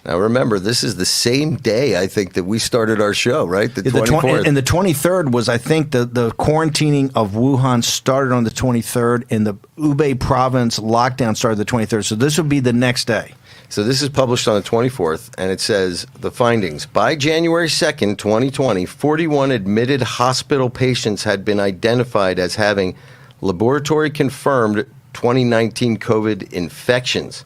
Speaker 11: Now, remember, this is the same day, I think, that we started our show, right? The 24th.
Speaker 8: And the 23rd was, I think, the quarantining of Wuhan started on the 23rd, and the Hubei province lockdown started the 23rd. So this would be the next day.
Speaker 11: So this is published on the 24th, and it says the findings. By January 2nd, 2020, 41 admitted hospital patients had been identified as having laboratory-confirmed 2019 COVID infections.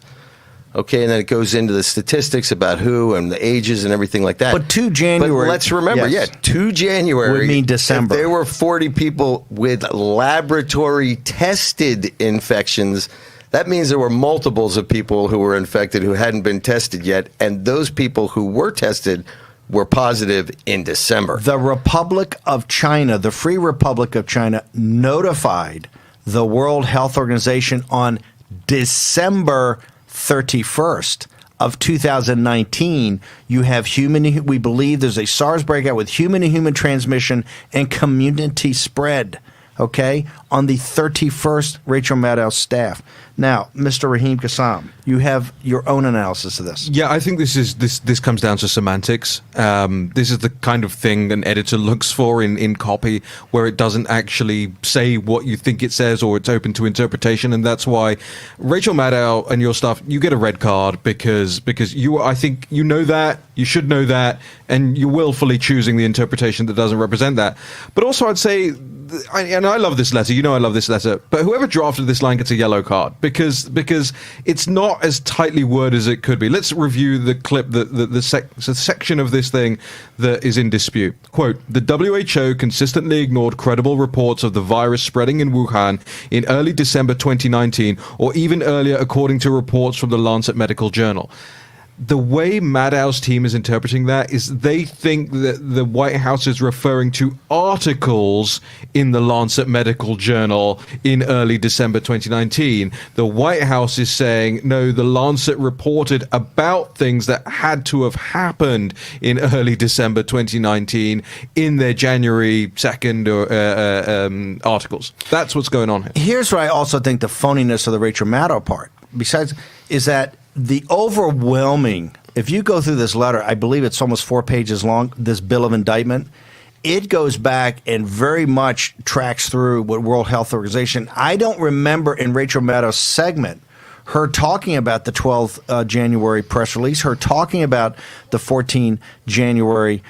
Speaker 11: Okay, and then it goes into the statistics about who and the ages and everything like that.
Speaker 8: But 2 January.
Speaker 11: But let's remember,
Speaker 8: yes.
Speaker 11: 2 January
Speaker 8: would mean December.
Speaker 11: If there were 40 people with laboratory-tested infections, that means there were multiples of people who were infected who hadn't been tested yet, and those people who were tested were positive in December.
Speaker 8: The Republic of China, the Free Republic of China, notified the World Health Organization on December 31st of 2019, you have we believe there's a SARS breakout with human-to-human transmission and community spread, okay, on the 31st Rachel Maddow's staff. Now, Mr. Raheem Kassam, you have your own analysis of this.
Speaker 9: Yeah, I think this comes down to semantics. This is the kind of thing an editor looks for in copy, where it doesn't actually say what you think it says, or it's open to interpretation. And that's why Rachel Maddow and your stuff, you get a red card because I think you know that, you should know that, and you're willfully choosing the interpretation that doesn't represent that. But also, I'd say, and I love this letter, I love this letter, but whoever drafted this line gets a yellow card because it's not as tightly worded as it could be. Let's review the clip, the section of this thing that is in dispute. Quote, the WHO consistently ignored credible reports of the virus spreading in Wuhan in early December 2019, or even earlier, according to reports from the Lancet Medical Journal. The way Maddow's team is interpreting that is they think that the White House is referring to articles in the Lancet Medical Journal in early December 2019. The White House is saying, no, the Lancet reported about things that had to have happened in early December 2019 in their January 2nd articles. That's what's going on here.
Speaker 8: Here's where I also think the phoniness of the Rachel Maddow part, besides, is that the overwhelming, if you go through this letter, I believe it's almost 4 pages long, this bill of indictment, it goes back and very much tracks through what World Health Organization. I don't remember in Rachel Maddow's segment her talking about the 12th January press release, her talking about the 14 January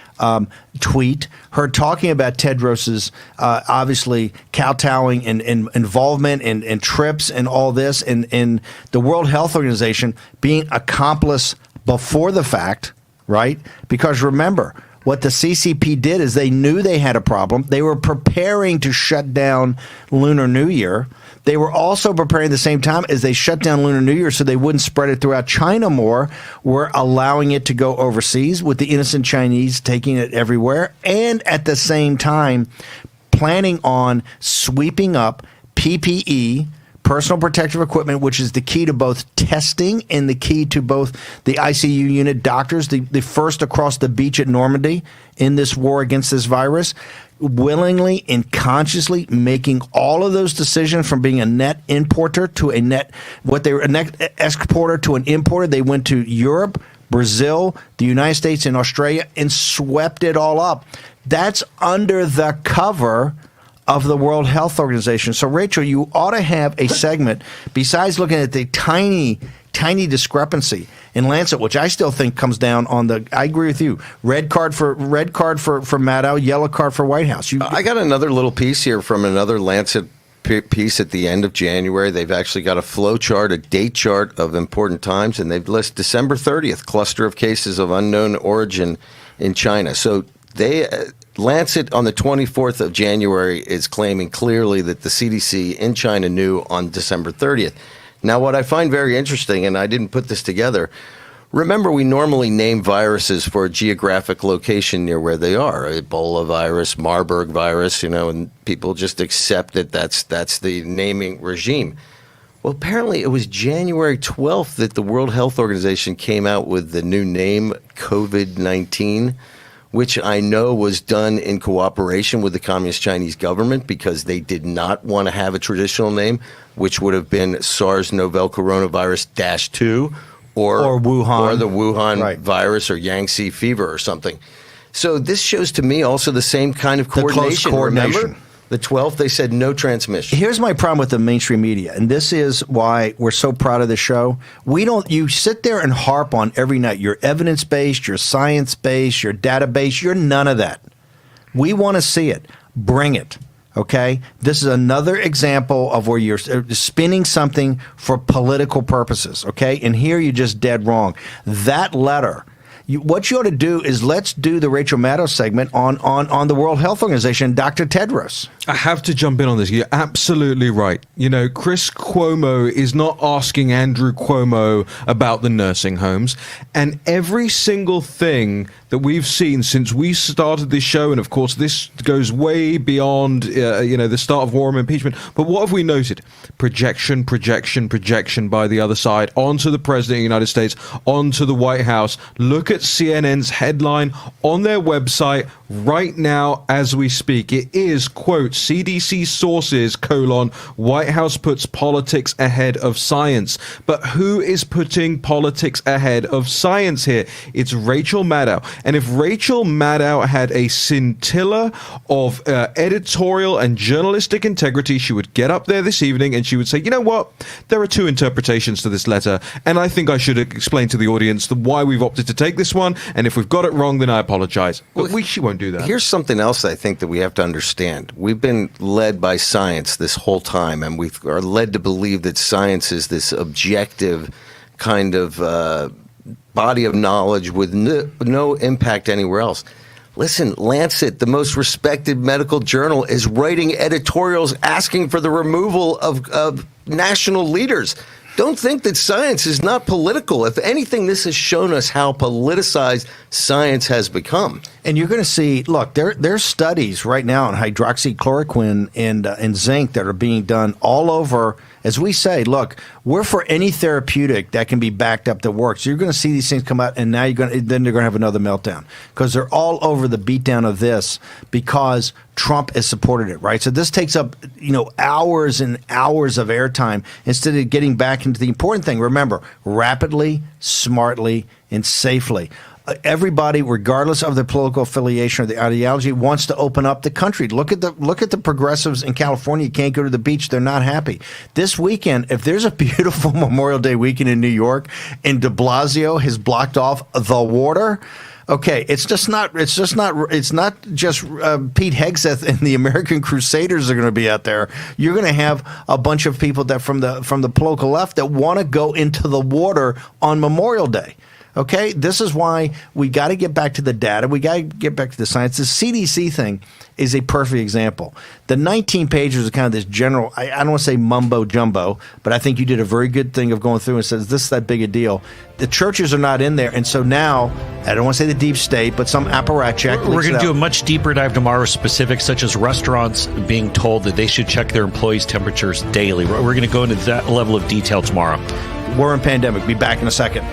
Speaker 8: tweet, her talking about Tedros's obviously kowtowing and involvement and trips and all this, and the World Health Organization being accomplice before the fact, right? Because remember, what the CCP did is they knew they had a problem. They were preparing to shut down Lunar New Year. They were also preparing at the same time as they shut down Lunar New Year so they wouldn't spread it throughout China more. We're allowing it to go overseas with the innocent Chinese taking it everywhere. And at the same time, planning on sweeping up PPE, personal protective equipment, which is the key to both testing and the key to both the ICU unit doctors, the first across the beach at Normandy in this war against this virus, willingly and consciously making all of those decisions from being a net importer to a net exporter to an importer. They went to Europe, Brazil, the United States, and Australia and swept it all up. That's under the cover of the World Health Organization. So, Rachel, you ought to have a segment, besides looking at the tiny discrepancy in Lancet, which I still think comes down on I agree with you, red card for Maddow, yellow card for White House.
Speaker 11: I got another little piece here from another Lancet piece at the end of January. They've actually got a flow chart, a date chart of important times, and they've listed December 30th, cluster of cases of unknown origin in China. So Lancet on the 24th of January is claiming clearly that the CDC in China knew on December 30th. Now, what I find very interesting, and I didn't put this together, remember we normally name viruses for a geographic location near where they are. Ebola virus, Marburg virus, and people just accept that that's the naming regime. Well, apparently it was January 12th that the World Health Organization came out with the new name COVID-19, which I know was done in cooperation with the Communist Chinese government because they did not want to have a traditional name, which would have been SARS novel coronavirus -2 or
Speaker 8: Wuhan,
Speaker 11: or the Wuhan virus or Yangtze fever or something. So this shows to me also the same kind of coordination.
Speaker 8: The close coordination.
Speaker 11: Remember? The 12th, they said no transmission.
Speaker 8: Here's my problem with the mainstream media, and this is why we're so proud of the show. You sit there and harp on every night. You're evidence-based, you're science-based, you're data-based. You're none of that. We want to see it. Bring it. Okay? This is another example of where you're spinning something for political purposes. Okay? And here you're just dead wrong. That letter what you ought to do is let's do the Rachel Maddow segment on the World Health Organization, Dr. Tedros.
Speaker 9: I have to jump in on this. You're absolutely right. You know, Chris Cuomo is not asking Andrew Cuomo about the nursing homes. And every single thing that we've seen since we started this show, and of course this goes way beyond, the start of war and impeachment. But what have we noted? Projection by the other side onto the President of the United States, onto the White House. Look at CNN's headline on their website right now as we speak. It is, quote, CDC sources, White House puts politics ahead of science. But who is putting politics ahead of science here? It's Rachel Maddow. And if Rachel Maddow had a scintilla of editorial and journalistic integrity, she would get up there this evening and she would say, you know what? There are two interpretations to this letter, and I think I should explain to the audience why we've opted to take this one, and if we've got it wrong, then I apologize. But she won't do that.
Speaker 11: Here's something else I think that we have to understand. We've been led by science this whole time, and we are led to believe that science is this objective kind of body of knowledge with no impact anywhere else. Listen, Lancet, the most respected medical journal, is writing editorials asking for the removal of national leaders. Don't think that science is not political. If anything, this has shown us how politicized science has become.
Speaker 8: And you're going to see, look, there's studies right now on hydroxychloroquine and zinc that are being done all over. As we say, look, we're for any therapeutic that can be backed up that works. You're going to see these things come out, and now then they're going to have another meltdown because they're all over the beatdown of this because Trump has supported it, right? So this takes up, hours and hours of airtime instead of getting back into the important thing. Remember, rapidly, smartly, and safely. Everybody, regardless of their political affiliation or the ideology, wants to open up the country. Look at the progressives in California. You can't go to the beach; they're not happy. This weekend, if there's a beautiful Memorial Day weekend in New York, and De Blasio has blocked off the water. Okay, it's not just Pete Hegseth and the American Crusaders are going to be out there. You're going to have a bunch of people that from the political left that want to go into the water on Memorial Day. Okay, this is why we got to get back to the data. We got to get back to the science. The CDC thing is a perfect example. The 19 pages is kind of this general, I don't want to say mumbo jumbo, but I think you did a very good thing of going through and says, this is that big a deal. The churches are not in there. And so now, I don't want to say the deep state, but some apparatchik.
Speaker 10: We're going to do a much deeper dive tomorrow, specifics such as restaurants being told that they should check their employees' temperatures daily. We're going to go into that level of detail tomorrow.
Speaker 8: War and pandemic. Be back in a second.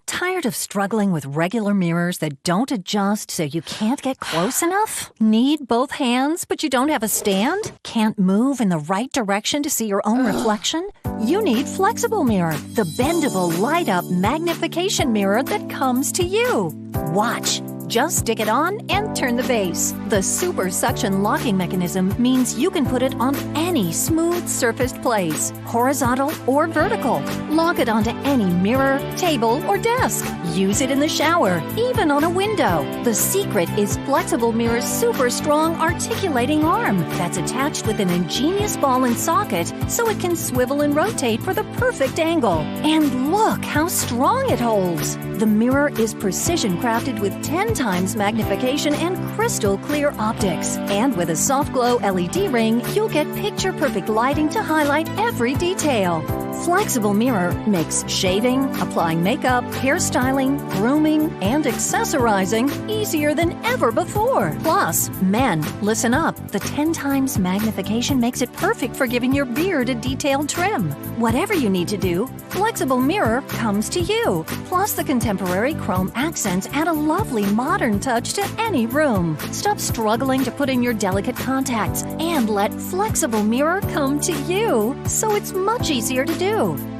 Speaker 2: Tired of struggling with regular mirrors that don't adjust so you can't get close enough? Need both hands but you don't have a stand? Can't move in the right direction to see your own reflection? You need Flexible Mirror, the bendable, light-up magnification mirror that comes to you. Watch. Just stick it on and turn the base. The super suction locking mechanism means you can put it on any smooth surfaced place, horizontal or vertical. Lock it onto any mirror, table, or desk. Use it in the shower, even on a window. The secret is Flexible Mirror's super strong articulating arm that's attached with an ingenious ball and socket so it can swivel and rotate for the perfect angle. And look how strong it holds. The mirror is precision crafted with 10 times magnification and crystal clear optics. And with a soft glow LED ring, you'll get picture perfect lighting to highlight every detail. Flexible Mirror makes shaving, applying makeup, hairstyling, grooming, and accessorizing easier than ever before. Plus, men, listen up. The 10 times magnification makes it perfect for giving your beard a detailed trim. Whatever you need to do, Flexible Mirror comes to you. Plus, the contemporary chrome accents add a lovely modern touch to any room. Stop struggling to put in your delicate contacts and let Flexible Mirror come to you, so it's much easier to do.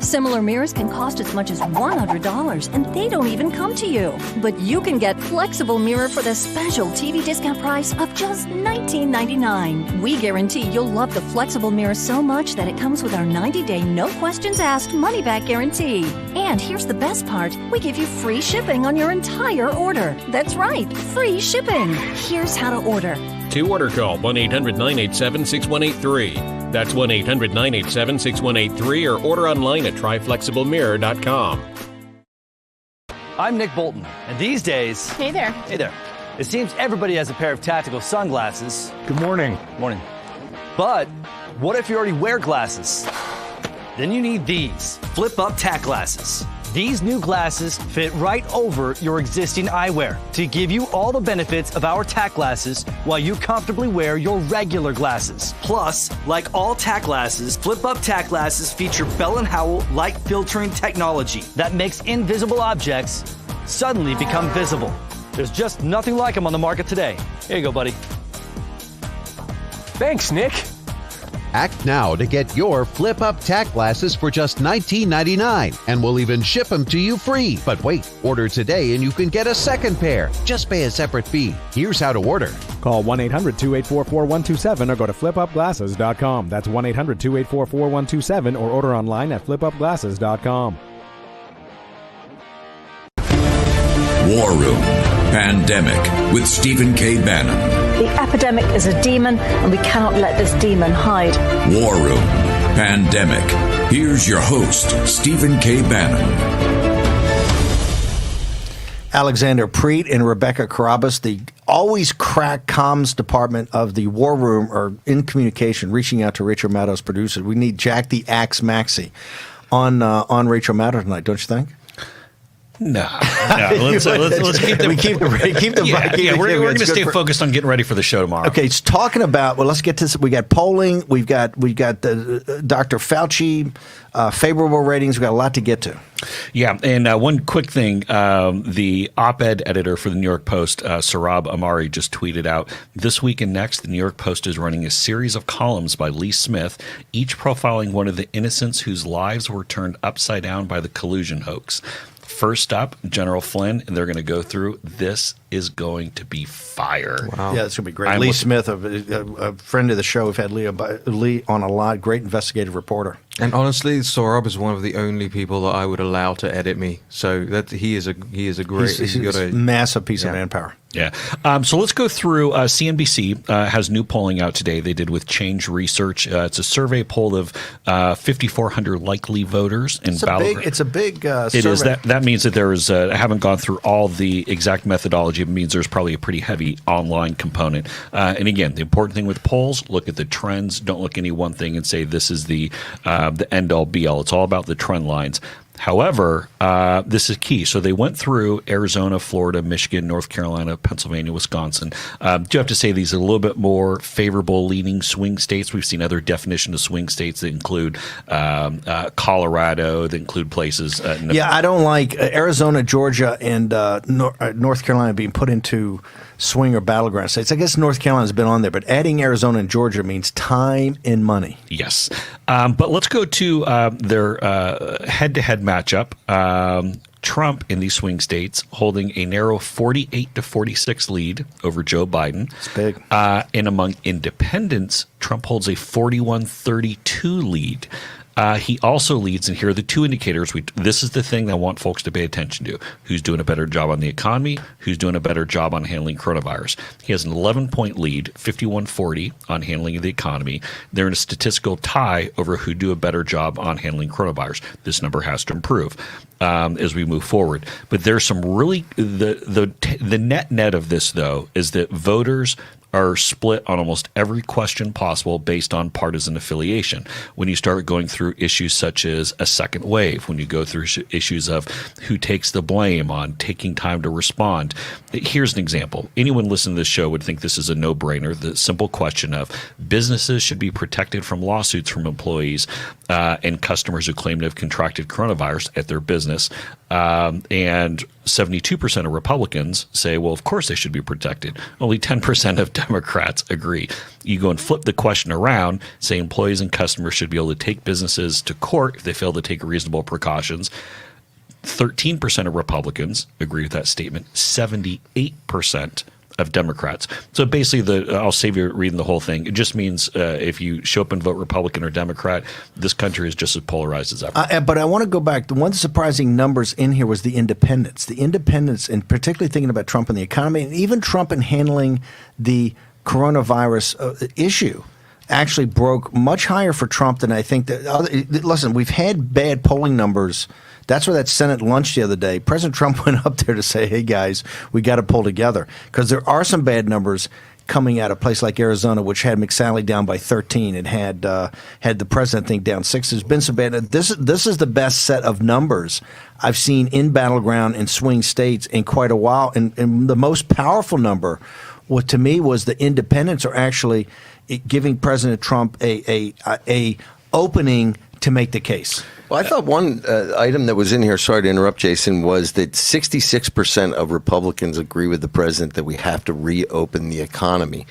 Speaker 2: Similar mirrors can cost as much as $100, and they don't even come to you. But you can get Flexible Mirror for the special TV discount price of just $19.99. We guarantee you'll love the Flexible Mirror so much that it comes with our 90-day, no questions asked money-back guarantee. And here's the best part. We give you free shipping on your entire order. That's right, free shipping. Here's how to order.
Speaker 22: To order, call 1-800-987-6183.
Speaker 13: That's 1-800-987-6183 or order online at tryflexiblemirror.com.
Speaker 22: I'm Nick Bolton, and these days...
Speaker 23: Hey there.
Speaker 22: Hey there. It seems everybody has a pair of tactical sunglasses.
Speaker 18: Good morning.
Speaker 22: Morning. But what if you already wear glasses? Then you need these flip-up tack glasses. These new glasses fit right over your existing eyewear to give you all the benefits of our tack glasses while you comfortably wear your regular glasses. Plus, like all tack glasses, flip-up tack glasses feature Bell & Howell light filtering technology that makes invisible objects suddenly become visible. There's just nothing like them on the market today. Here you go, buddy.
Speaker 18: Thanks, Nick.
Speaker 24: Act now to get your flip-up tack glasses for just $19.99, and we'll even ship them to you free. But wait, order today and you can get a second pair. Just pay a separate fee. Here's how to order.
Speaker 25: Call 1-800-284-4127 or go to flipupglasses.com. That's 1-800-284-4127 or order online at flipupglasses.com.
Speaker 7: War Room Pandemic with Stephen K. Bannon.
Speaker 1: The epidemic is a demon, and we cannot let this demon hide.
Speaker 7: War Room Pandemic. Here's your host, Stephen K. Bannon.
Speaker 8: Alexander Preet and Rebecca Carabas, the always crack comms department of the War Room, are in communication, reaching out to Rachel Maddow's producers. We need Jack the Axe Maxey on Rachel Maddow tonight, don't you think?
Speaker 10: No. Let's keep the we're going to stay focused on getting ready for the show tomorrow.
Speaker 8: Okay, it's talking about. Well, let's get to this. We got polling. We've got the Dr. Fauci favorable ratings. We got a lot to get to.
Speaker 10: Yeah, and one quick thing: the op-ed editor for the New York Post, Sarab Amari, just tweeted out, "This week and next, the New York Post is running a series of columns by Lee Smith, each profiling one of the innocents whose lives were turned upside down by the collusion hoax." First up, General Flynn, and they're going to go through. This is going to be fire.
Speaker 8: Wow. Yeah, it's going to be great. Lee Smith, a friend of the show. We've had Lee on a lot. Great investigative reporter.
Speaker 9: And honestly, Sorab is one of the only people that I would allow to edit me. So that he is a great.
Speaker 8: He's got a massive piece of manpower.
Speaker 10: Yeah. So let's go through. CNBC has new polling out today. They did with Change Research. It's a survey poll of 5,400 likely voters in battleground.
Speaker 8: It's a big survey.
Speaker 10: It is. That means that there is. I haven't gone through all the exact methodology. It means there's probably a pretty heavy online component. And again, the important thing with polls: look at the trends. Don't look any one thing and say this is the end all be all. It's all about the trend lines. However, this is key. So they went through Arizona, Florida, Michigan, North Carolina, Pennsylvania, Wisconsin. Do have to say these are a little bit more favorable leaning swing states. We've seen other definition of swing states that include Colorado, that include places.
Speaker 8: I don't like Arizona, Georgia, and North Carolina being put into swing or battleground states. I guess North Carolina's been on there, but adding Arizona and Georgia means time and money.
Speaker 10: Yes. But let's go to their head-to-head matchup. Trump in these swing states holding a narrow 48-46 lead over Joe Biden.
Speaker 8: It's big.
Speaker 10: And among independents, Trump holds a 41-32 lead. He also leads, and here are the two indicators. This is the thing that I want folks to pay attention to. Who's doing a better job on the economy? Who's doing a better job on handling coronavirus? He has an 11-point lead, 51-40 on handling the economy. They're in a statistical tie over who do a better job on handling coronavirus. This number has to improve as we move forward. But there's some really the net of this, though, is that voters are split on almost every question possible based on partisan affiliation. When you start going through issues such as a second wave, when you go through issues of who takes the blame on taking time to respond. Here's an example. Anyone listening to this show would think this is a no-brainer. The simple question of businesses should be protected from lawsuits from employees and customers who claim to have contracted coronavirus at their business. And 72% of Republicans say, well, of course they should be protected. Only 10% of Democrats agree. You go and flip the question around, say employees and customers should be able to take businesses to court if they fail to take reasonable precautions. 13% of Republicans agree with that statement. 78% of Democrats. So basically, I'll save you reading the whole thing. It just means if you show up and vote Republican or Democrat, this country is just as polarized as ever.
Speaker 8: But I want to go back. The one surprising numbers in here was the independents. The independents, and particularly thinking about Trump and the economy, and even Trump in handling the coronavirus issue. actually broke much higher for Trump than I think that. Listen, we've had bad polling numbers. That's where that Senate lunch the other day, President Trump went up there to say, hey, guys, we got to pull together. Because there are some bad numbers coming out of a place like Arizona, which had McSally down by 13 and had the president, I think, down 6. There's been some bad. This is the best set of numbers I've seen in battleground and swing states in quite a while. And the most powerful number, to me, was the independents are actually giving President Trump a opening to make the case.
Speaker 11: Well, I thought one item that was in here, sorry to interrupt, Jason, was that 66% of Republicans agree with the president that we have to reopen the economy.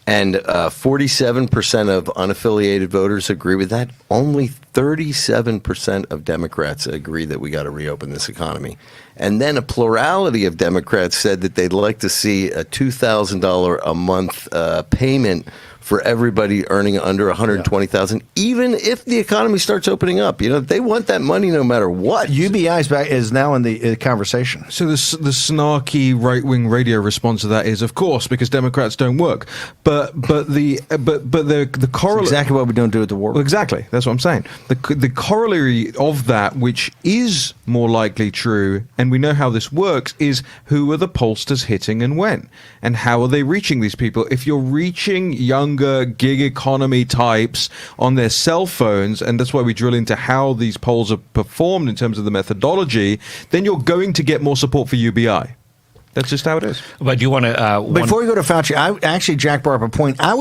Speaker 11: And 47% of unaffiliated voters agree with that. Only 37% of Democrats agree that we got to reopen this economy. And then a plurality of Democrats said that they'd like to see a $2,000 a month payment for everybody earning under $120,000, even if the economy starts opening up. You know, they want that money no matter what.
Speaker 8: UBI is now in the conversation.
Speaker 9: So the snarky right-wing radio response to that is, of course, because Democrats don't work. But the corollary,
Speaker 8: exactly what we don't do at the war.
Speaker 9: Well, exactly, that's what I'm saying. The corollary of that, which is more likely true, and we know how this works, is who are the pollsters hitting and when, and how are they reaching these people? If you're reaching young gig economy types on their cell phones, and that's why we drill into how these polls are performed in terms of the methodology, then you're going to get more support for UBI. That's just how it is.
Speaker 10: But do you want to...
Speaker 8: Before we go to Fauci, Jack brought up a point. I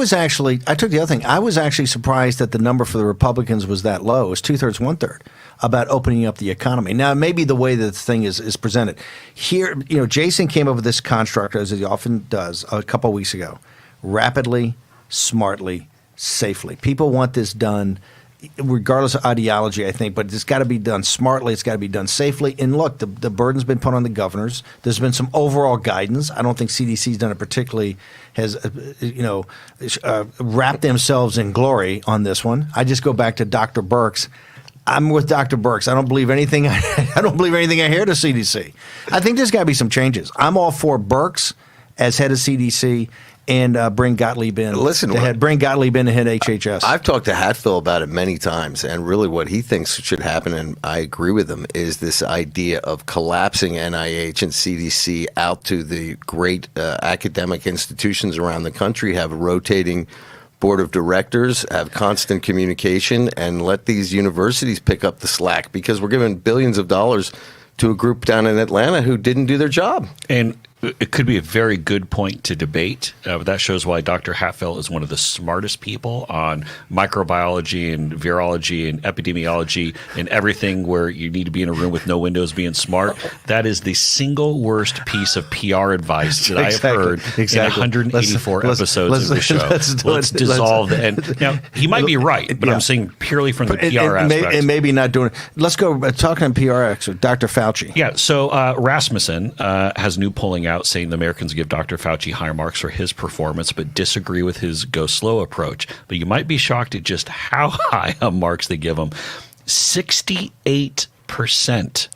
Speaker 8: took the other thing. I was actually surprised that the number for the Republicans was that low. It was 2/3, 1/3 about opening up the economy. Now, maybe the way that the thing is presented. Here, Jason came up with this construct, as he often does, a couple of weeks ago. Rapidly, smartly, safely. People want this done regardless of ideology, I think, but it's got to be done smartly. It's got to be done safely. And look, the burden's been put on the governors. There's been some overall guidance. I don't think CDC's done it particularly, has wrapped themselves in glory on this one. I just go back to Dr. Birx. I'm with Dr. Birx. I don't believe anything. I don't believe anything I hear to CDC. I think there's got to be some changes. I'm all for Birx as head of CDC. And bring Gottlieb in. Bring Gottlieb in to head HHS.
Speaker 11: I've talked to Hatfield about it many times, and really what he thinks should happen, and I agree with him, is this idea of collapsing NIH and CDC out to the great academic institutions around the country, have a rotating board of directors, have constant communication, and let these universities pick up the slack, because we're giving billions of dollars to a group down in Atlanta who didn't do their job.
Speaker 10: And it could be a very good point to debate. But that shows why Dr. Hatfield is one of the smartest people on microbiology and virology and epidemiology and everything where you need to be in a room with no windows being smart. That is the single worst piece of PR advice that I have heard in 184 episodes of the show. Let's dissolve it. And now, he might be right, but I'm saying purely from the PR aspect.
Speaker 8: And maybe not doing it. Let's go talking PR expert, Dr. Fauci.
Speaker 10: Yeah, so Rasmussen has new polling out saying the Americans give Dr. Fauci higher marks for his performance, but disagree with his go slow approach. But you might be shocked at just how high of marks they give him. 68%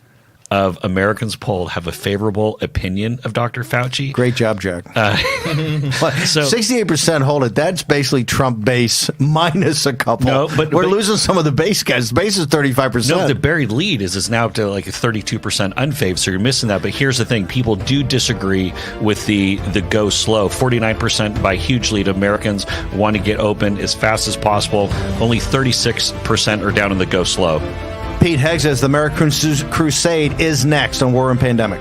Speaker 10: of Americans polled have a favorable opinion of Dr. Fauci.
Speaker 8: Great job, Jack.
Speaker 10: So
Speaker 8: 68% hold it. That's basically Trump base minus a couple.
Speaker 10: No, but
Speaker 8: we're losing some of the base guys. The base is 35%.
Speaker 10: No, the buried lead is now up to like a 32% unfavor. So you're missing that. But here's the thing: people do disagree with the go slow. 49% by huge lead. Americans want to get open as fast as possible. Only 36% are down in the go slow.
Speaker 8: Pete Hegg says the American Crusade is next on War and Pandemic.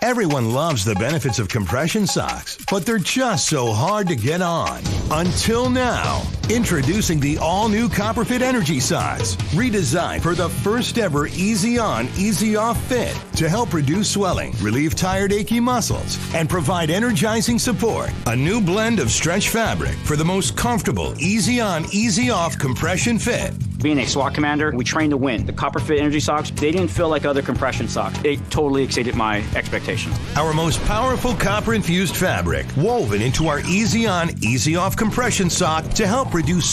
Speaker 12: Everyone loves the benefits of compression socks, but they're just so hard to get on. Until now, introducing the all-new Copperfit Energy Socks, redesigned for the first ever easy on, easy off fit to help reduce swelling, relieve tired, achy muscles, and provide energizing support. A new blend of stretch fabric for the most comfortable, easy on, easy off compression fit.
Speaker 4: Being a SWAT commander, we train to win. The Copperfit Energy Socks, they didn't feel like other compression socks. It totally exceeded my expectations.
Speaker 12: Our most powerful copper-infused fabric, woven into our easy on, easy off compression sock to help reduce